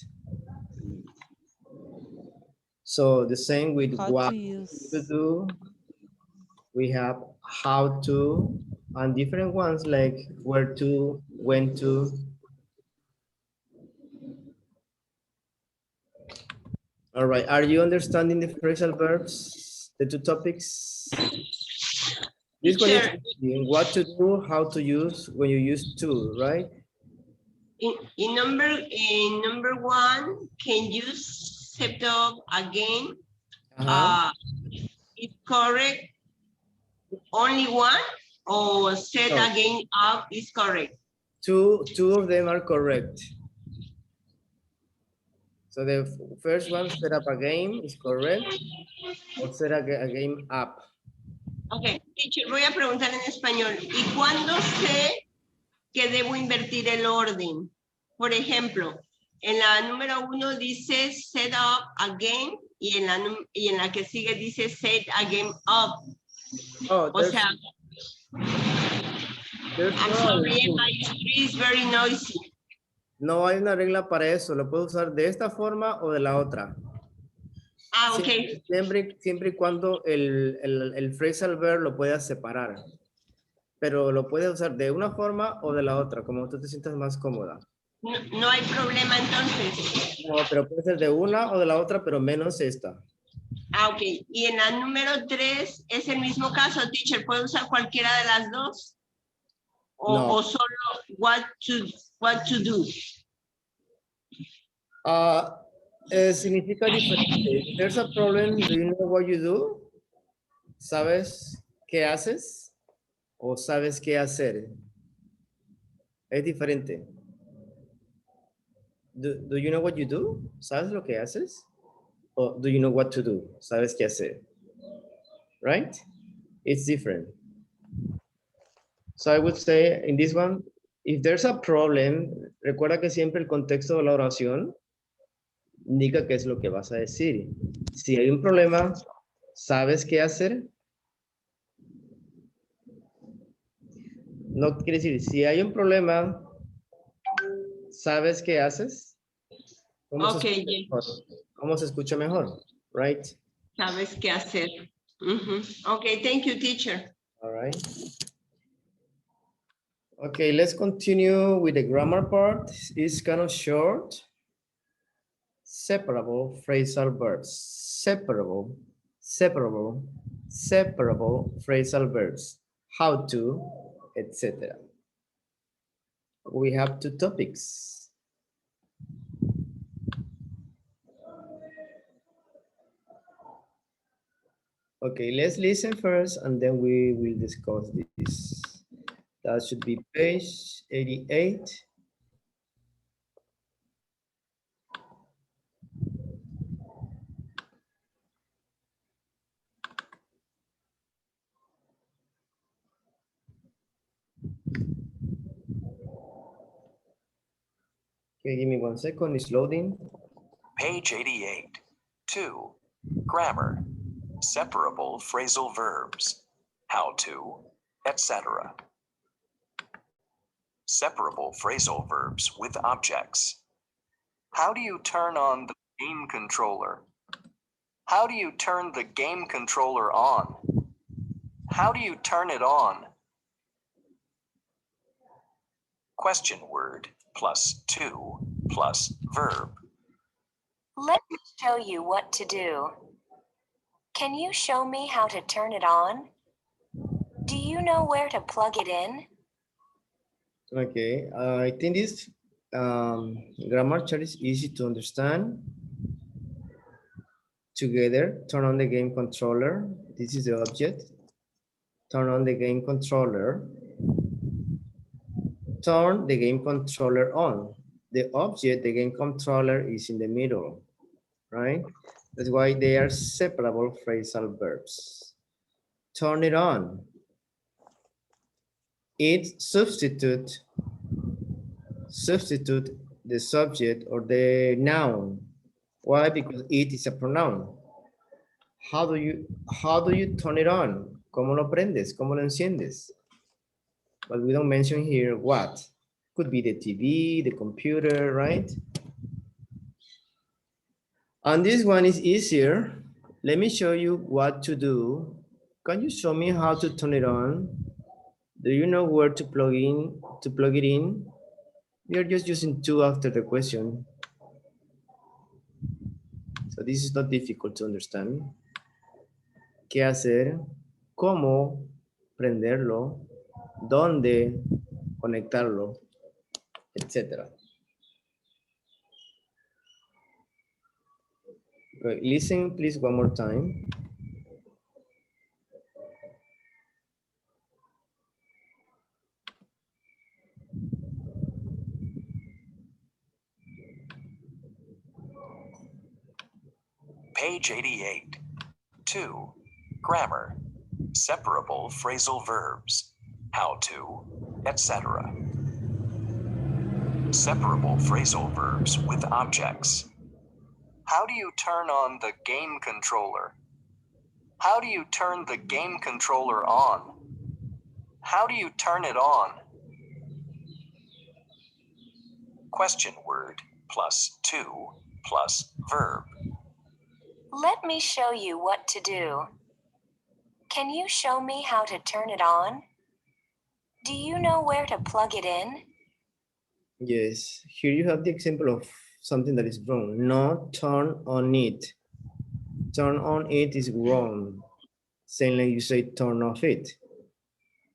[SPEAKER 1] So the same with
[SPEAKER 8] How
[SPEAKER 1] what
[SPEAKER 8] to use.
[SPEAKER 1] to do. We have how to and different ones like where to, when to. All right, are you understanding the phrasal verbs, the 2 topics? This one is
[SPEAKER 5] Teacher,
[SPEAKER 1] what to do, how to use when you use to, right?
[SPEAKER 5] in number 1, can you set up again? Is correct only one or set
[SPEAKER 1] No.
[SPEAKER 5] again up is correct?
[SPEAKER 1] Two of them are correct. So the first one, set up a game, is correct. Or set a game up.
[SPEAKER 5] Ok, teacher, voy a preguntar en español. ¿Y cuándo sé que debo invertir el orden? Por ejemplo, en la número 1 dice set up again y en la que sigue dice set again up.
[SPEAKER 1] Oh,
[SPEAKER 5] O sea,
[SPEAKER 1] there's
[SPEAKER 5] I'm sorry, my street is very noisy.
[SPEAKER 1] No hay una regla para eso. Lo puedo usar de esta forma o de la otra.
[SPEAKER 5] Ah, ok.
[SPEAKER 1] Siempre y cuando el phrasal verb lo puedas separar. Pero lo puedes usar de una forma o de la otra, como tú te sientas más cómoda.
[SPEAKER 5] No hay problema entonces.
[SPEAKER 1] No, pero puede ser de una o de la otra, pero menos esta.
[SPEAKER 5] Ah, ok. Y en la número 3 es el mismo caso, teacher. ¿Puedo usar cualquiera de las dos?
[SPEAKER 1] No.
[SPEAKER 5] O solo what to do?
[SPEAKER 1] Significa diferente. If there's a problem, do you know what you do? ¿Sabes qué haces? ¿O sabes qué hacer? Es diferente. Do you know what you do? ¿Sabes lo que haces? Or do you know what to do? ¿Sabes qué hacer? Right? It's different. So I would say in this one, if there's a problem, recuerda que siempre el contexto de la oración indica qué es lo que vas a decir. Si hay un problema, ¿sabes qué hacer? No quiere decir, si hay un problema, ¿sabes qué haces? ¿Cómo se escucha mejor? Right?
[SPEAKER 5] ¿Sabes qué hacer? Okay, thank you, teacher.
[SPEAKER 1] All right. Okay, let's continue with the grammar part. It's kind of short. Separable phrasal verbs. Separable, separable, separable phrasal verbs. How to, etc. We have 2 topics. Okay, let's listen first and then we will discuss this. That should be page 88. Okay, give me 1 second, it's loading.
[SPEAKER 6] Page 88. 2. Grammar. Separable phrasal verbs. How to, etc. Separable phrasal verbs with objects. How do you turn on the game controller? How do you turn the game controller on? How do you turn it on? Question word plus to plus verb.
[SPEAKER 13] Let me show you what to do. Can you show me how to turn it on? Do you know where to plug it in?
[SPEAKER 1] Okay, I think this grammar chart is easy to understand. Together, turn on the game controller. This is the object. Turn on the game controller. Turn the game controller on. The object, the game controller, is in the middle, right? That's why they are separable phrasal verbs. Turn it on. It substitute the subject or the noun. Why? Because it is a pronoun. How do you turn it on? ¿Cómo lo prendes? ¿Cómo lo enciendes? But we don't mention here what. Could be the TV, the computer, right? And this one is easier. Let me show you what to do. Can you show me how to turn it on? Do you know where to plug it in? We are just using to after the question. So this is not difficult to understand. ¿Qué hacer? ¿Cómo prenderlo? ¿Dónde conectarlo? Etcétera. Okay, listen please one more time.
[SPEAKER 6] Page 88. 2. Grammar. Separable phrasal verbs. How to, etc. Separable phrasal verbs with objects. How do you turn on the game controller? How do you turn the game controller on? How do you turn it on? Question word plus to plus verb.
[SPEAKER 13] Let me show you what to do. Can you show me how to turn it on? Do you know where to plug it in?
[SPEAKER 1] Yes, here you have the example of something that is wrong. No, turn on it. Turn on it is wrong. Same like you say turn off it.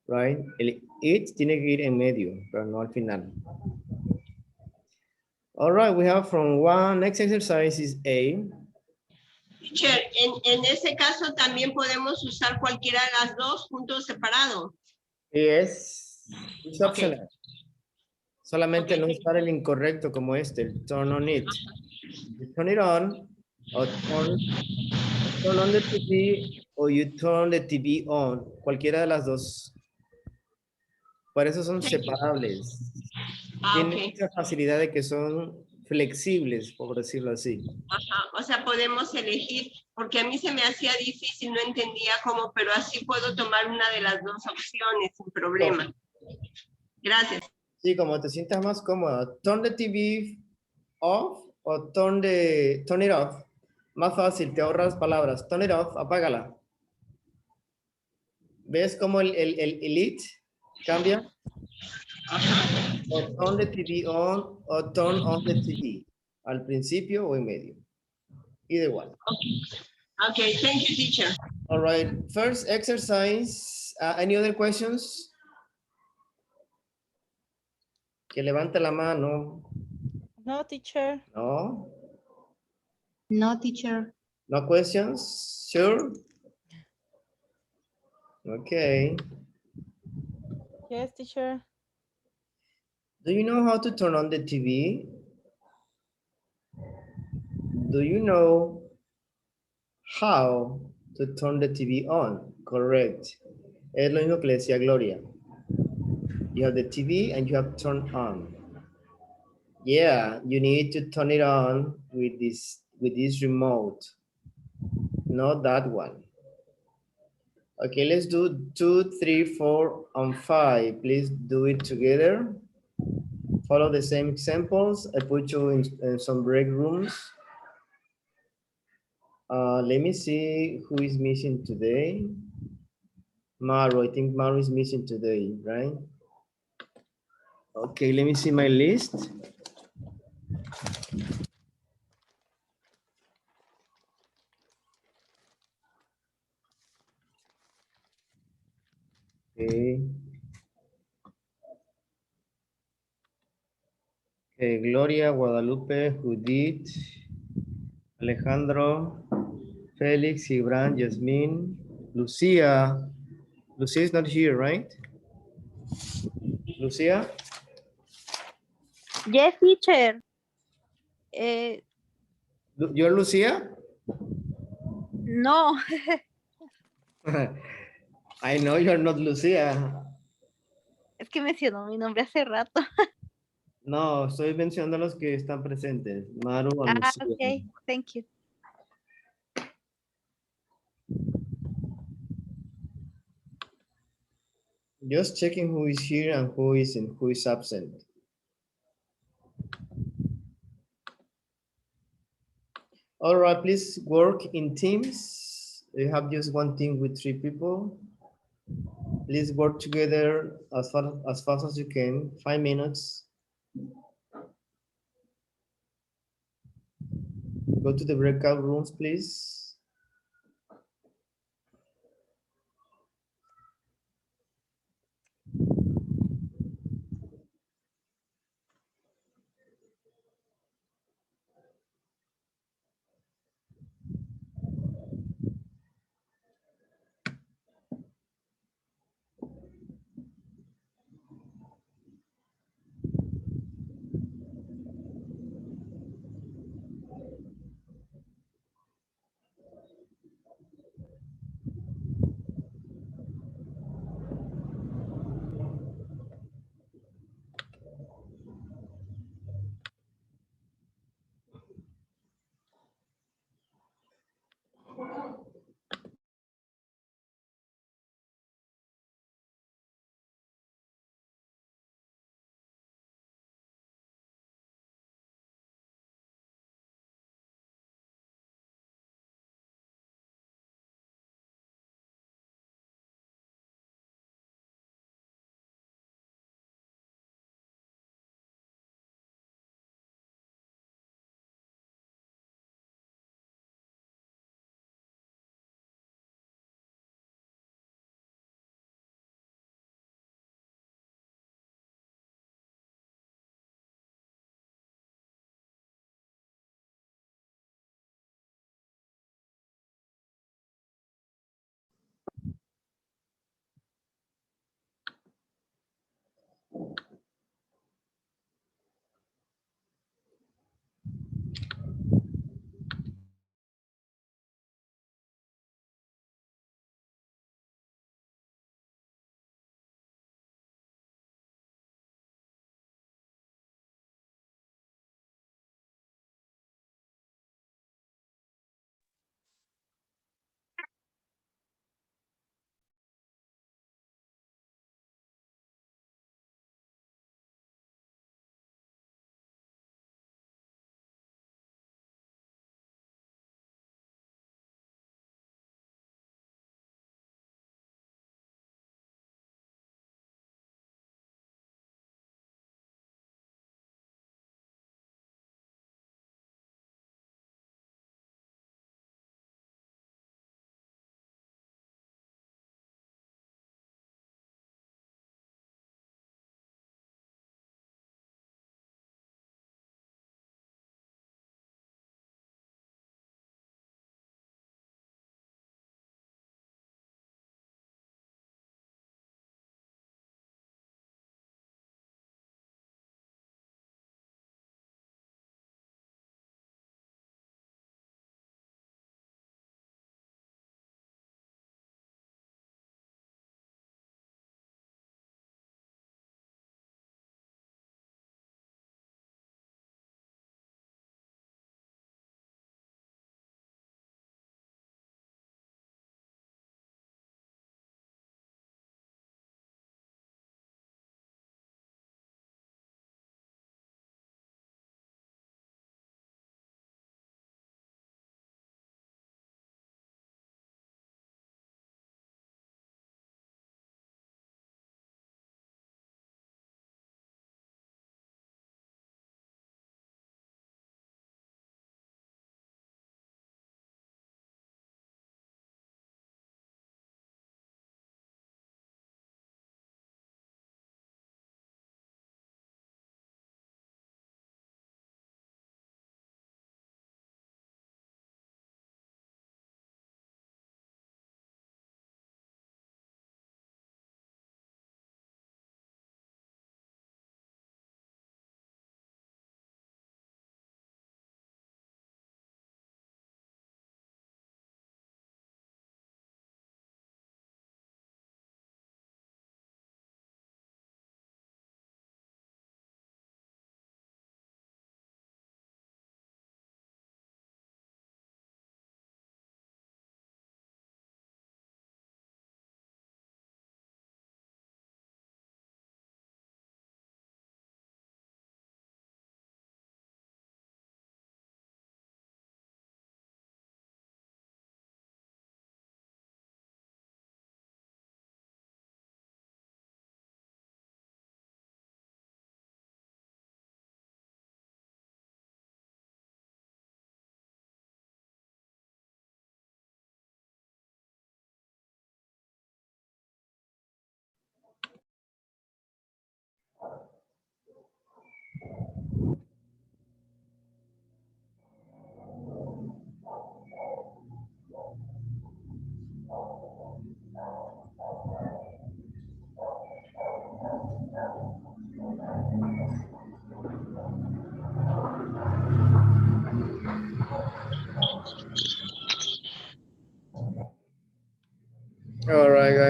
[SPEAKER 1] Right? El it tiene que ir en medio, pero no al final. All right, we have from one, next exercise is A.
[SPEAKER 5] Teacher, en ese caso también podemos usar cualquiera de las dos juntos separados.
[SPEAKER 1] Yes, it's optional.
[SPEAKER 5] Okay.
[SPEAKER 1] Solamente no usar el incorrecto como este, el turn on it. You turn it on, or turn on the TV, or you turn the TV on. Cualquiera de las dos. Por eso son separables. Tienen esa facilidad de que son flexibles, por decirlo así.
[SPEAKER 5] Ajá, o sea, podemos elegir, porque a mí se me hacía difícil, no entendía cómo, pero así puedo tomar una de las dos opciones sin problema. Gracias.
[SPEAKER 1] Sí, como te sientas más cómoda. Turn the TV off o turn it off. Más fácil, te ahorras palabras. Turn it off, apágala. ¿Ves cómo el it cambia? O turn the TV on o turn on the TV. Al principio o en medio. Either one.
[SPEAKER 5] Okay, thank you, teacher.
[SPEAKER 1] All right, first exercise. Any other questions? Que levante la mano.
[SPEAKER 8] No, teacher.
[SPEAKER 1] No.
[SPEAKER 9] No, teacher.
[SPEAKER 1] No questions? Sure? Okay.
[SPEAKER 8] Yes, teacher.
[SPEAKER 1] Do you know how to turn on the TV? Do you know how to turn the TV on? Correct. Es lo mismo que le decía Gloria. You have the TV and you have turn on. Yeah, you need to turn it on with this remote. Not that one. Okay, let's do 2, 3, 4, and 5. Please do it together. Follow the same examples. I put you in some break rooms. Let me see who is missing today. Maru, I think Maru is missing today, right? Okay, let me see my list. Okay. Okay, Gloria, Guadalupe, Judith, Alejandro, Felix, Gibran, Yasmin, Lucia. Lucia is not here, right? Lucia?
[SPEAKER 2] Yes, teacher. Eh,
[SPEAKER 1] You're Lucia?
[SPEAKER 2] no,
[SPEAKER 1] I know you're not Lucia.
[SPEAKER 2] es que mencionó mi nombre hace rato.
[SPEAKER 1] No, estoy mencionando a los que están presentes. Maru and
[SPEAKER 2] Ah,
[SPEAKER 1] Lucia.
[SPEAKER 2] okay, thank you.
[SPEAKER 1] Just checking who is here and who isn't, who is absent. All right, please work in teams. You have just one team with 3 people. Please work together as fast as you can. 5 minutes. Go to the breakout rooms, please.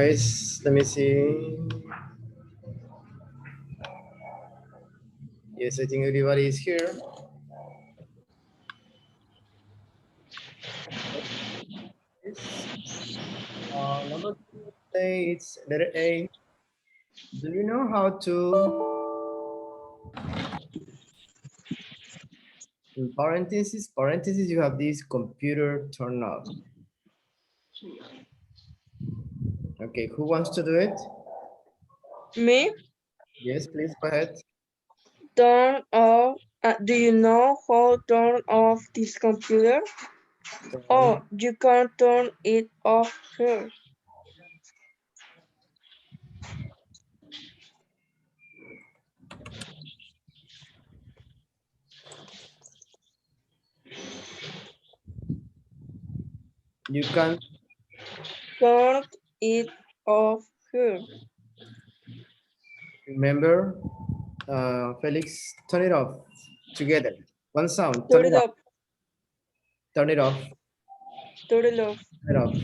[SPEAKER 1] guys. Let me see. Yes, I think everybody is here. Number 2, say it's letter A. Do you know how to, in parentheses, you have this computer turn off. Okay, who wants to do it?
[SPEAKER 12] Me?
[SPEAKER 1] Yes, please go ahead.
[SPEAKER 12] Turn off. Do you know how to turn off this computer? Oh, you can turn it off here.
[SPEAKER 1] You can
[SPEAKER 12] Turn it off here.
[SPEAKER 1] remember, Felix, turn it off together. One sound, turn
[SPEAKER 12] Turn
[SPEAKER 1] it
[SPEAKER 12] it
[SPEAKER 1] off,
[SPEAKER 12] up.
[SPEAKER 1] turn it off,
[SPEAKER 12] Turn it off.
[SPEAKER 1] turn it off,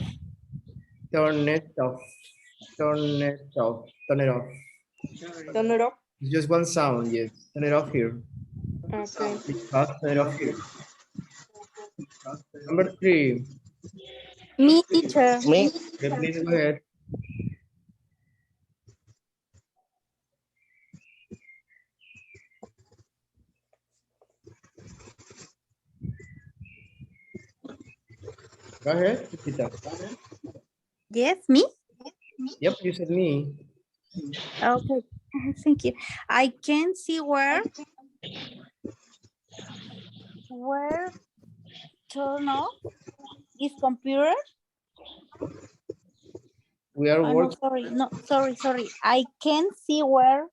[SPEAKER 1] turn it off, turn it off, turn it off.
[SPEAKER 12] Turn it off.
[SPEAKER 1] It's just one sound, yes. Turn it off here.
[SPEAKER 12] Okay.
[SPEAKER 1] Turn it off here. Number 3.
[SPEAKER 2] Me, teacher.
[SPEAKER 3] Me?
[SPEAKER 1] Okay, please go ahead. Go ahead, Chiquita.
[SPEAKER 2] Yes, me?
[SPEAKER 1] Yep, you said me.
[SPEAKER 2] Okay, thank you. I can see where turn off this computer.
[SPEAKER 1] We are
[SPEAKER 2] Oh, no,
[SPEAKER 1] working.
[SPEAKER 2] sorry. No, sorry. I can see where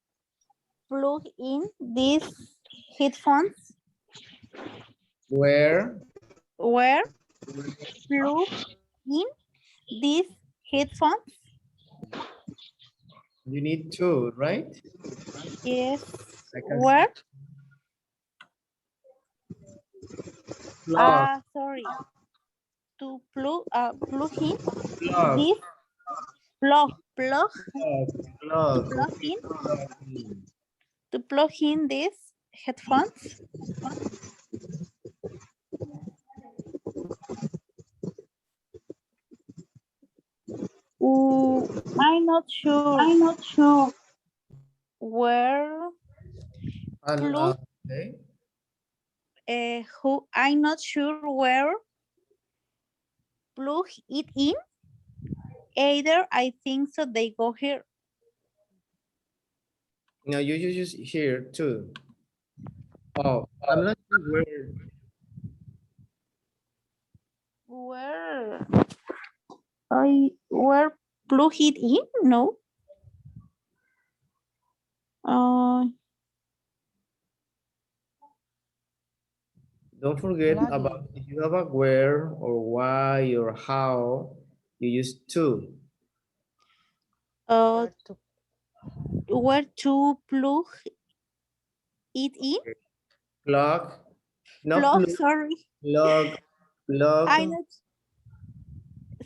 [SPEAKER 2] plug in these headphones.
[SPEAKER 1] Where?
[SPEAKER 2] Where plug in these headphones.
[SPEAKER 1] You need two, right?
[SPEAKER 2] Yes.
[SPEAKER 1] I can
[SPEAKER 2] Where?
[SPEAKER 1] plug,
[SPEAKER 2] Sorry. To plug in
[SPEAKER 1] plug,
[SPEAKER 2] this plug
[SPEAKER 1] plug,
[SPEAKER 2] plug
[SPEAKER 1] okay,
[SPEAKER 2] in
[SPEAKER 1] plug in.
[SPEAKER 2] to plug in these headphones. I'm not sure where
[SPEAKER 1] And,
[SPEAKER 2] plug
[SPEAKER 1] okay.
[SPEAKER 2] I'm not sure where plug it in. Either I think so they go here.
[SPEAKER 1] No, you just here too. Oh, I'm not sure
[SPEAKER 2] Where plug it in? No.
[SPEAKER 1] Don't forget
[SPEAKER 8] Plug in.
[SPEAKER 1] about if you have a where or why or how, you use to.
[SPEAKER 2] Where to plug it in?
[SPEAKER 1] Plug, not
[SPEAKER 2] Plug,
[SPEAKER 1] plug,
[SPEAKER 2] sorry.
[SPEAKER 1] plug,
[SPEAKER 2] I'm
[SPEAKER 1] plug,
[SPEAKER 2] not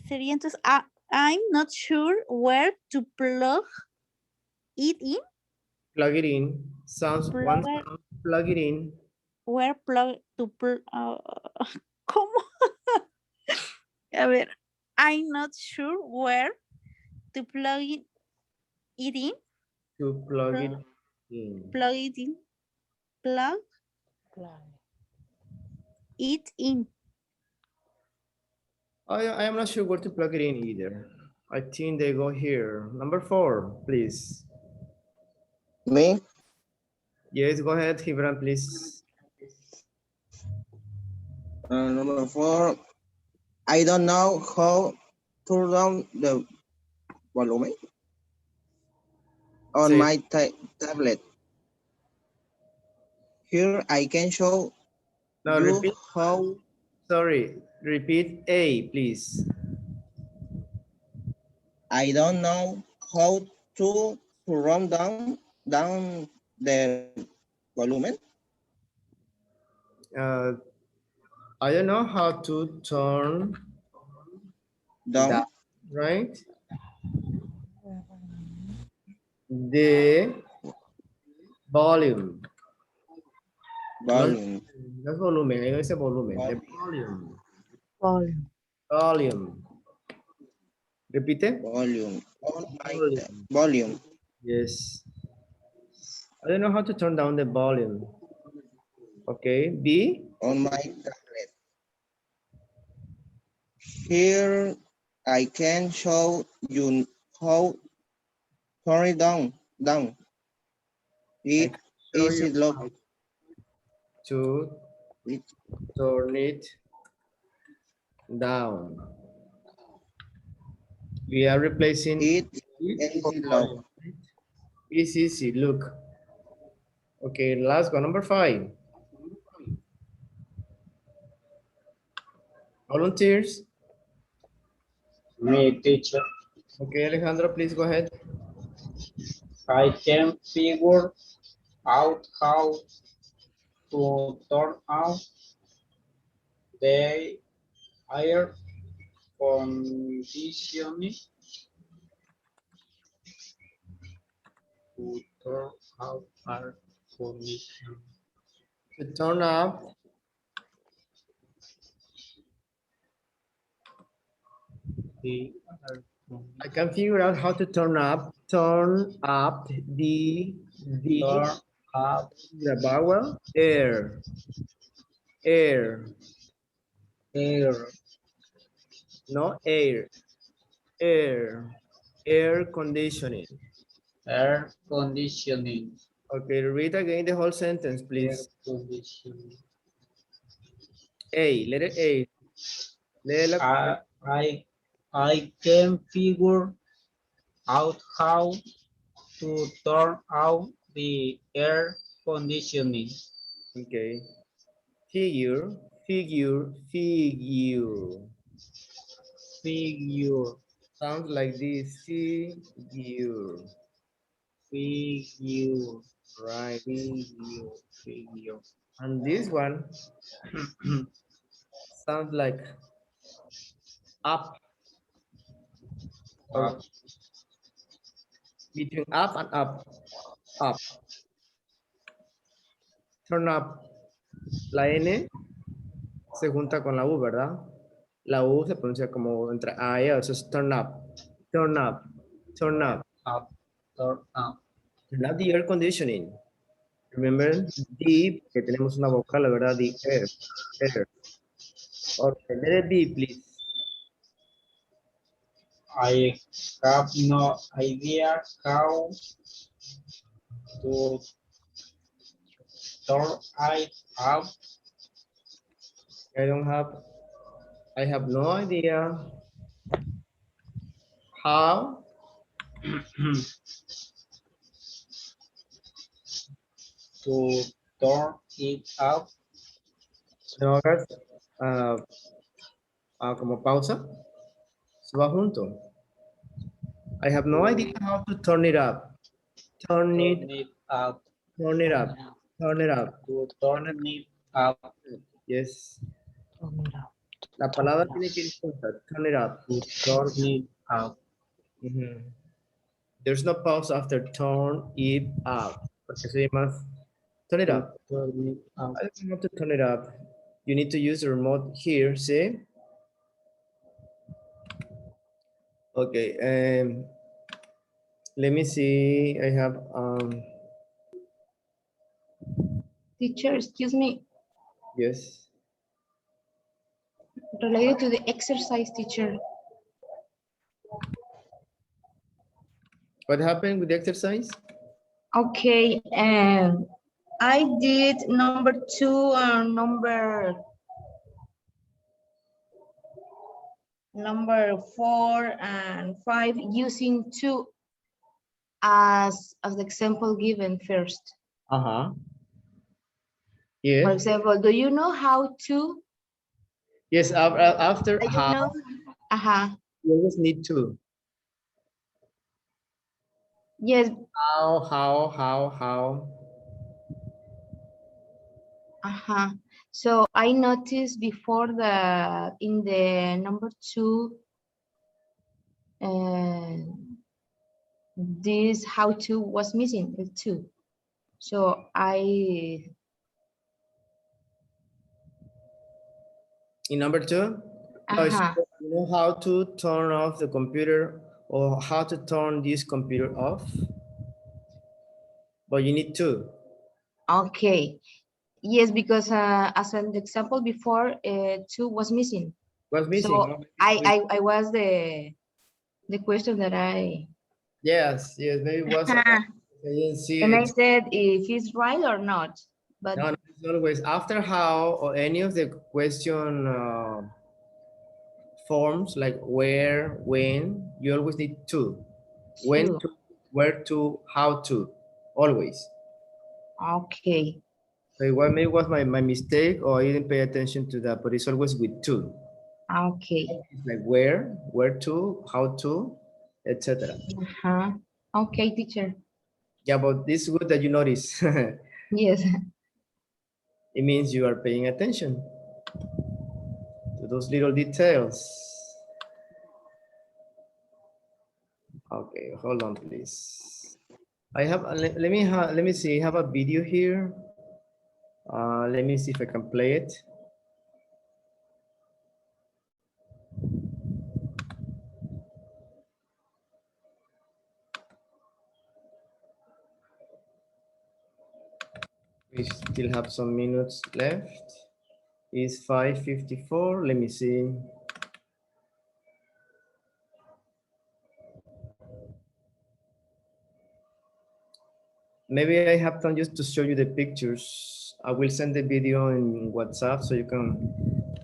[SPEAKER 2] sería entonces, I'm not sure where to plug it in.
[SPEAKER 1] plug it in. Sounds one
[SPEAKER 2] Plug,
[SPEAKER 1] sound, plug it in.
[SPEAKER 2] where plug to plug. ¿Cómo? A ver, I'm not sure where to plug it in.
[SPEAKER 1] To plug it in.
[SPEAKER 2] Plug it in. Plug it in.
[SPEAKER 1] I am not sure where to plug it in either. I think they go here. Number 4, please.
[SPEAKER 3] Me?
[SPEAKER 1] Yes, go ahead, Gibran, please.
[SPEAKER 3] Number 4. I don't know how to turn down the volume on
[SPEAKER 1] Say,
[SPEAKER 3] my tablet. Here I can show
[SPEAKER 1] no,
[SPEAKER 3] you
[SPEAKER 1] repeat.
[SPEAKER 3] how.
[SPEAKER 1] Sorry, repeat A, please.
[SPEAKER 3] I don't know how to run down the volume.
[SPEAKER 1] I don't know how to turn
[SPEAKER 3] Down.
[SPEAKER 1] that, right? the volume.
[SPEAKER 3] Volume.
[SPEAKER 1] No es volumen, ahí no dice volumen. The volume.
[SPEAKER 2] Volume.
[SPEAKER 1] Volume. Repite.
[SPEAKER 3] Volume. On my
[SPEAKER 1] Volume.
[SPEAKER 3] volume.
[SPEAKER 1] Yes. I don't know how to turn down the volume. Okay, B.
[SPEAKER 3] On my tablet. Here I can show you how turn it down. It
[SPEAKER 1] show
[SPEAKER 3] is
[SPEAKER 1] you
[SPEAKER 3] low.
[SPEAKER 1] To turn it down. We are replacing
[SPEAKER 3] It
[SPEAKER 1] it for
[SPEAKER 3] is low.
[SPEAKER 1] volume. It's easy, look. Okay, last one, number 5. Volunteers?
[SPEAKER 11] Me, teacher.
[SPEAKER 1] Okay, Alejandro, please go ahead.
[SPEAKER 11] I can figure out how to turn on the air conditioning. To turn out air conditioning.
[SPEAKER 1] To turn up
[SPEAKER 11] The
[SPEAKER 1] I can figure out how to turn up the
[SPEAKER 11] turn up
[SPEAKER 1] vowel air
[SPEAKER 11] air
[SPEAKER 1] no air conditioning.
[SPEAKER 11] air conditioning.
[SPEAKER 1] Okay, read again the whole sentence,
[SPEAKER 11] Air
[SPEAKER 1] please.
[SPEAKER 11] conditioning.
[SPEAKER 1] A, letter A.
[SPEAKER 11] I can figure out how to turn on the air conditioning.
[SPEAKER 1] Okay. Figure.
[SPEAKER 11] Figure.
[SPEAKER 1] Sounds like this. Figure. Right.
[SPEAKER 11] Figure.
[SPEAKER 1] And this one sounds like up. Or between up and up. Up. Turn up. La N se junta con la U, ¿verdad? La U se pronuncia como entre A y A, eso es turn up. Turn up. Turn up.
[SPEAKER 11] Up. Turn up.
[SPEAKER 1] Turn up the air conditioning. Remember, the, que tenemos una vocal, la verdad, the air. Okay, let it be, please.
[SPEAKER 11] I have no idea how to turn it up.
[SPEAKER 1] I have no idea how
[SPEAKER 11] To turn it up.
[SPEAKER 1] no hagas como pausa. Suba junto. I have no idea how to turn it up. Turn it
[SPEAKER 11] up.
[SPEAKER 1] Turn it up. Turn it up.
[SPEAKER 11] To turn it up.
[SPEAKER 1] Yes. La palabra tiene que ir junta. Turn it up.
[SPEAKER 11] To turn it up.
[SPEAKER 1] There's no pause after turn it up. Porque se llama turn it up.
[SPEAKER 11] Turn it up.
[SPEAKER 1] I don't know how to turn it up. You need to use the remote here, see? Okay, let me see. I have
[SPEAKER 9] Teacher, excuse me,
[SPEAKER 1] yes.
[SPEAKER 9] related to the exercise, teacher.
[SPEAKER 1] What happened with the exercise?
[SPEAKER 9] Okay, I did number 2 and number 4 and 5 using 2 as the example given first.
[SPEAKER 1] Yeah.
[SPEAKER 9] For example, do you know how to?
[SPEAKER 1] Yes, after
[SPEAKER 9] Do you
[SPEAKER 1] how,
[SPEAKER 9] know?
[SPEAKER 1] you always need to.
[SPEAKER 9] Yes.
[SPEAKER 1] How.
[SPEAKER 9] So I noticed before in the number 2, this how to was missing it too. So
[SPEAKER 1] In number 2, no, it's,
[SPEAKER 9] uh-huh.
[SPEAKER 1] you know how to turn off the computer or how to turn this computer off, but you need to.
[SPEAKER 9] Okay. Yes, because as an example before, two was missing.
[SPEAKER 1] What's missing?
[SPEAKER 9] So I was the question that I
[SPEAKER 1] Yes, maybe it was. I didn't see
[SPEAKER 9] and I
[SPEAKER 1] it.
[SPEAKER 9] said if it's right or not. But
[SPEAKER 1] No, it's always after how or any of the question forms like where, when, you always need to. When
[SPEAKER 9] two.
[SPEAKER 1] to, where to, how to, always.
[SPEAKER 9] Okay.
[SPEAKER 1] So maybe it was my mistake or I didn't pay attention to that, but it's always with to.
[SPEAKER 9] Okay.
[SPEAKER 1] It's like where to, how to, etc.
[SPEAKER 9] Uh-huh. Okay, teacher.
[SPEAKER 1] Yeah, but this is good that you notice.
[SPEAKER 9] Yes.
[SPEAKER 1] It means you are paying attention to those little details. Okay, hold on, please. I have let me see. I have a video here. Let me see if I can play it. We still have some minutes left. It's 5:54. Let me see. Maybe I have time just to show you the pictures. I will send the video in WhatsApp so you can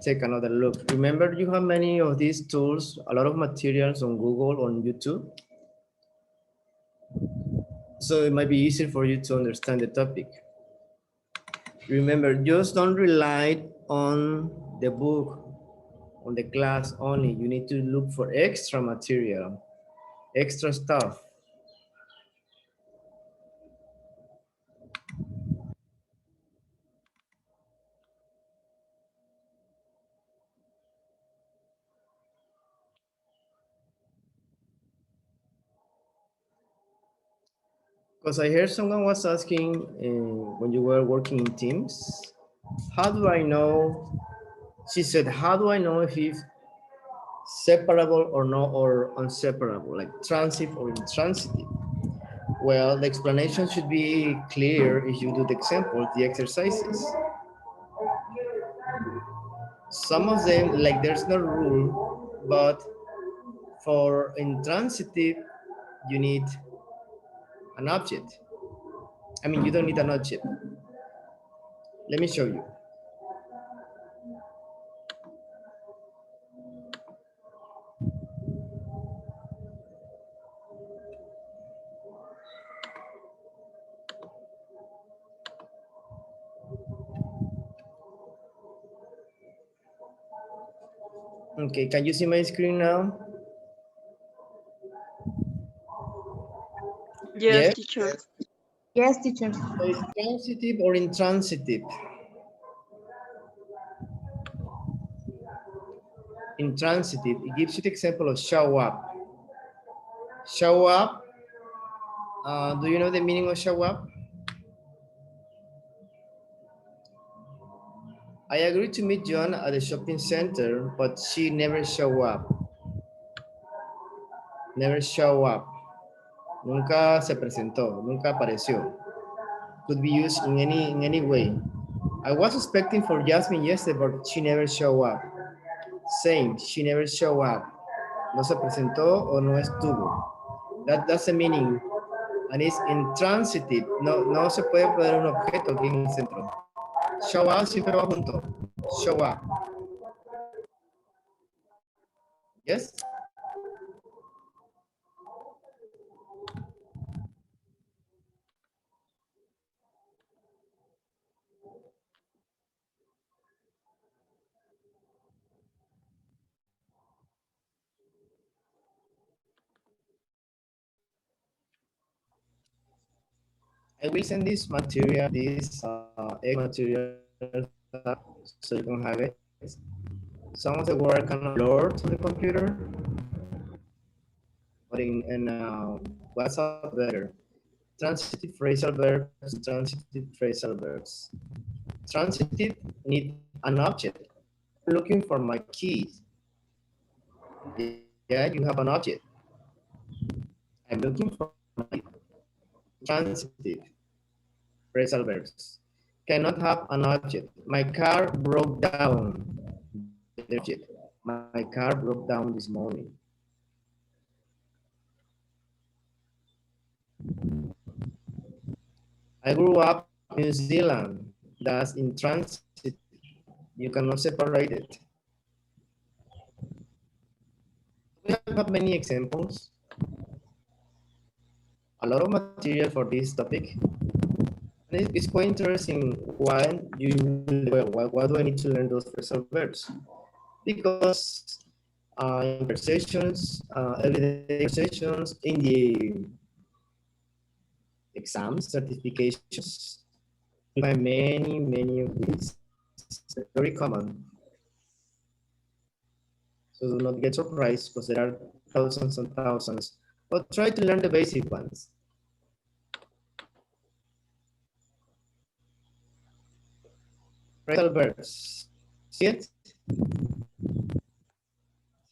[SPEAKER 1] take another look. Remember, you have many of these tools, a lot of materials on Google, on YouTube. So it might be easier for you to understand the topic. Remember, just don't rely on the book, on the class only. You need to look for extra material, extra stuff. Because I heard someone was asking when you were working in teams, how do I know? She said, how do I know if it's separable or not, or unseparable, like transitive or intransitive? Well, the explanation should be clear if you do the examples, the exercises. Some of them, like there's no rule, but for intransitive, you need an object. I mean, you don't need an object. Let me show you. Okay, can you see my screen now?
[SPEAKER 12] Yes,
[SPEAKER 1] Yeah.
[SPEAKER 12] teacher.
[SPEAKER 9] Yes, teacher.
[SPEAKER 1] So it's transitive or intransitive? Intransitive, it gives you the example of show up. Show up, do you know the meaning of show up? I agreed to meet John at the shopping center, but she never show up. Never show up. Nunca se presentó, nunca apareció. Could be used in any way. I was expecting for Jasmine yesterday, but she never show up. Same, she never show up. No se presentó o no estuvo. That's the meaning. And it's intransitive. No se puede poner un objeto aquí en el centro. Show up siempre va junto. Show up. Yes? I will send this material, this material, so you can have it. Some of the work are kind of blurred to the computer, but what's up better? Transitive phrasal verbs, transitive phrasal verbs. Transitive need an object. Looking for my keys. Yeah, you have an object. I'm looking for my transitive phrasal verbs. Cannot have an object. My car broke down. The object. My car broke down this morning. I grew up in New Zealand. That's intransitive. You cannot separate it. We have many examples. A lot of material for this topic. And it's quite interesting why why do I need to learn those phrasal verbs? Because in conversations, everyday conversations, in the exams, certifications, you find many of these. They're very common. So do not get surprised because there are thousands and thousands. But try to learn the basic ones. Phrasal verbs. See it?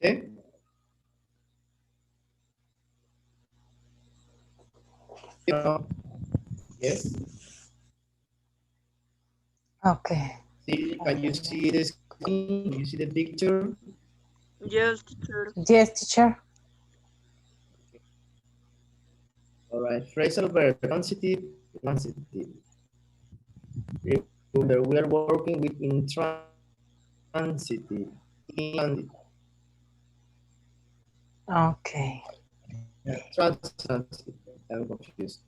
[SPEAKER 1] See? Yes.
[SPEAKER 8] Okay.
[SPEAKER 1] See, can you see the screen? You see the picture?
[SPEAKER 12] Yes, teacher.
[SPEAKER 8] Yes, teacher.
[SPEAKER 1] All right. Phrasal verb, transitive, transitive. Remember, we are working with intransitive.
[SPEAKER 8] Okay.
[SPEAKER 1] Transitive. I'm confused.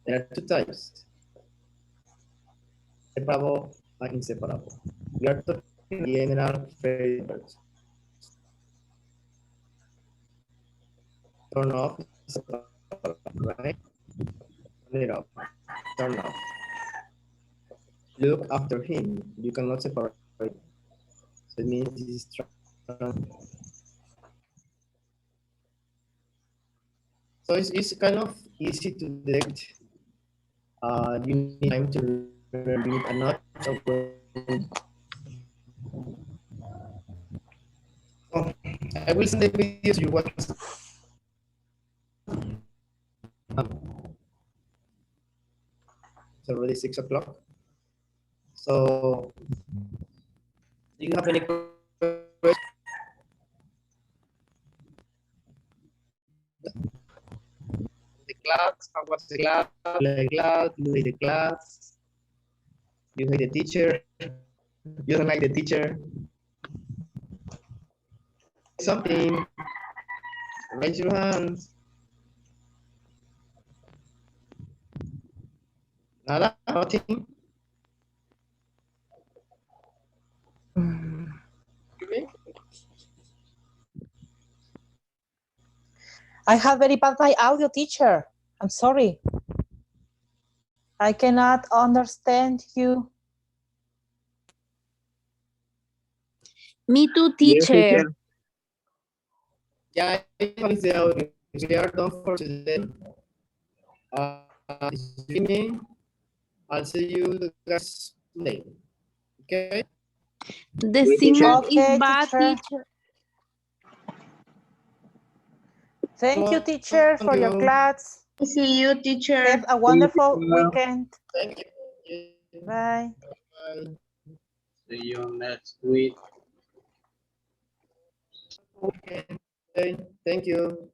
[SPEAKER 1] There are two types. Separable and inseparable. We are talking general phrasal verbs. Turn off, right? Turn it off. Turn off. Look after him. You cannot separate. So it means this is so it's kind of easy to detect. You need time to learn. You need a notch of so I will send the videos you watch. It's already 6 o'clock. So, do you have any questions? The class, how was the class? Like class, you hate the class, you hate the teacher, you don't like the teacher. Something, raise your hands. Nada, nothing.
[SPEAKER 8] I have very bad my audio, teacher. I'm sorry. I cannot understand you.
[SPEAKER 2] Me too,
[SPEAKER 12] Yes,
[SPEAKER 2] teacher.
[SPEAKER 12] teacher.
[SPEAKER 1] Yeah, it's the audio. We are done for today. Excuse me. I'll see you guys Monday. Okay.
[SPEAKER 2] The
[SPEAKER 12] Yes,
[SPEAKER 2] signal
[SPEAKER 12] teacher.
[SPEAKER 2] is
[SPEAKER 8] Okay,
[SPEAKER 2] bad,
[SPEAKER 8] teacher.
[SPEAKER 2] teacher.
[SPEAKER 8] Thank you, teacher, for your class.
[SPEAKER 9] See you, teacher.
[SPEAKER 8] Have a
[SPEAKER 12] See you,
[SPEAKER 8] wonderful
[SPEAKER 12] teacher.
[SPEAKER 8] weekend.
[SPEAKER 1] Thank you.
[SPEAKER 8] Bye.
[SPEAKER 1] Bye.
[SPEAKER 11] See you next week.
[SPEAKER 1] Okay. Thank you.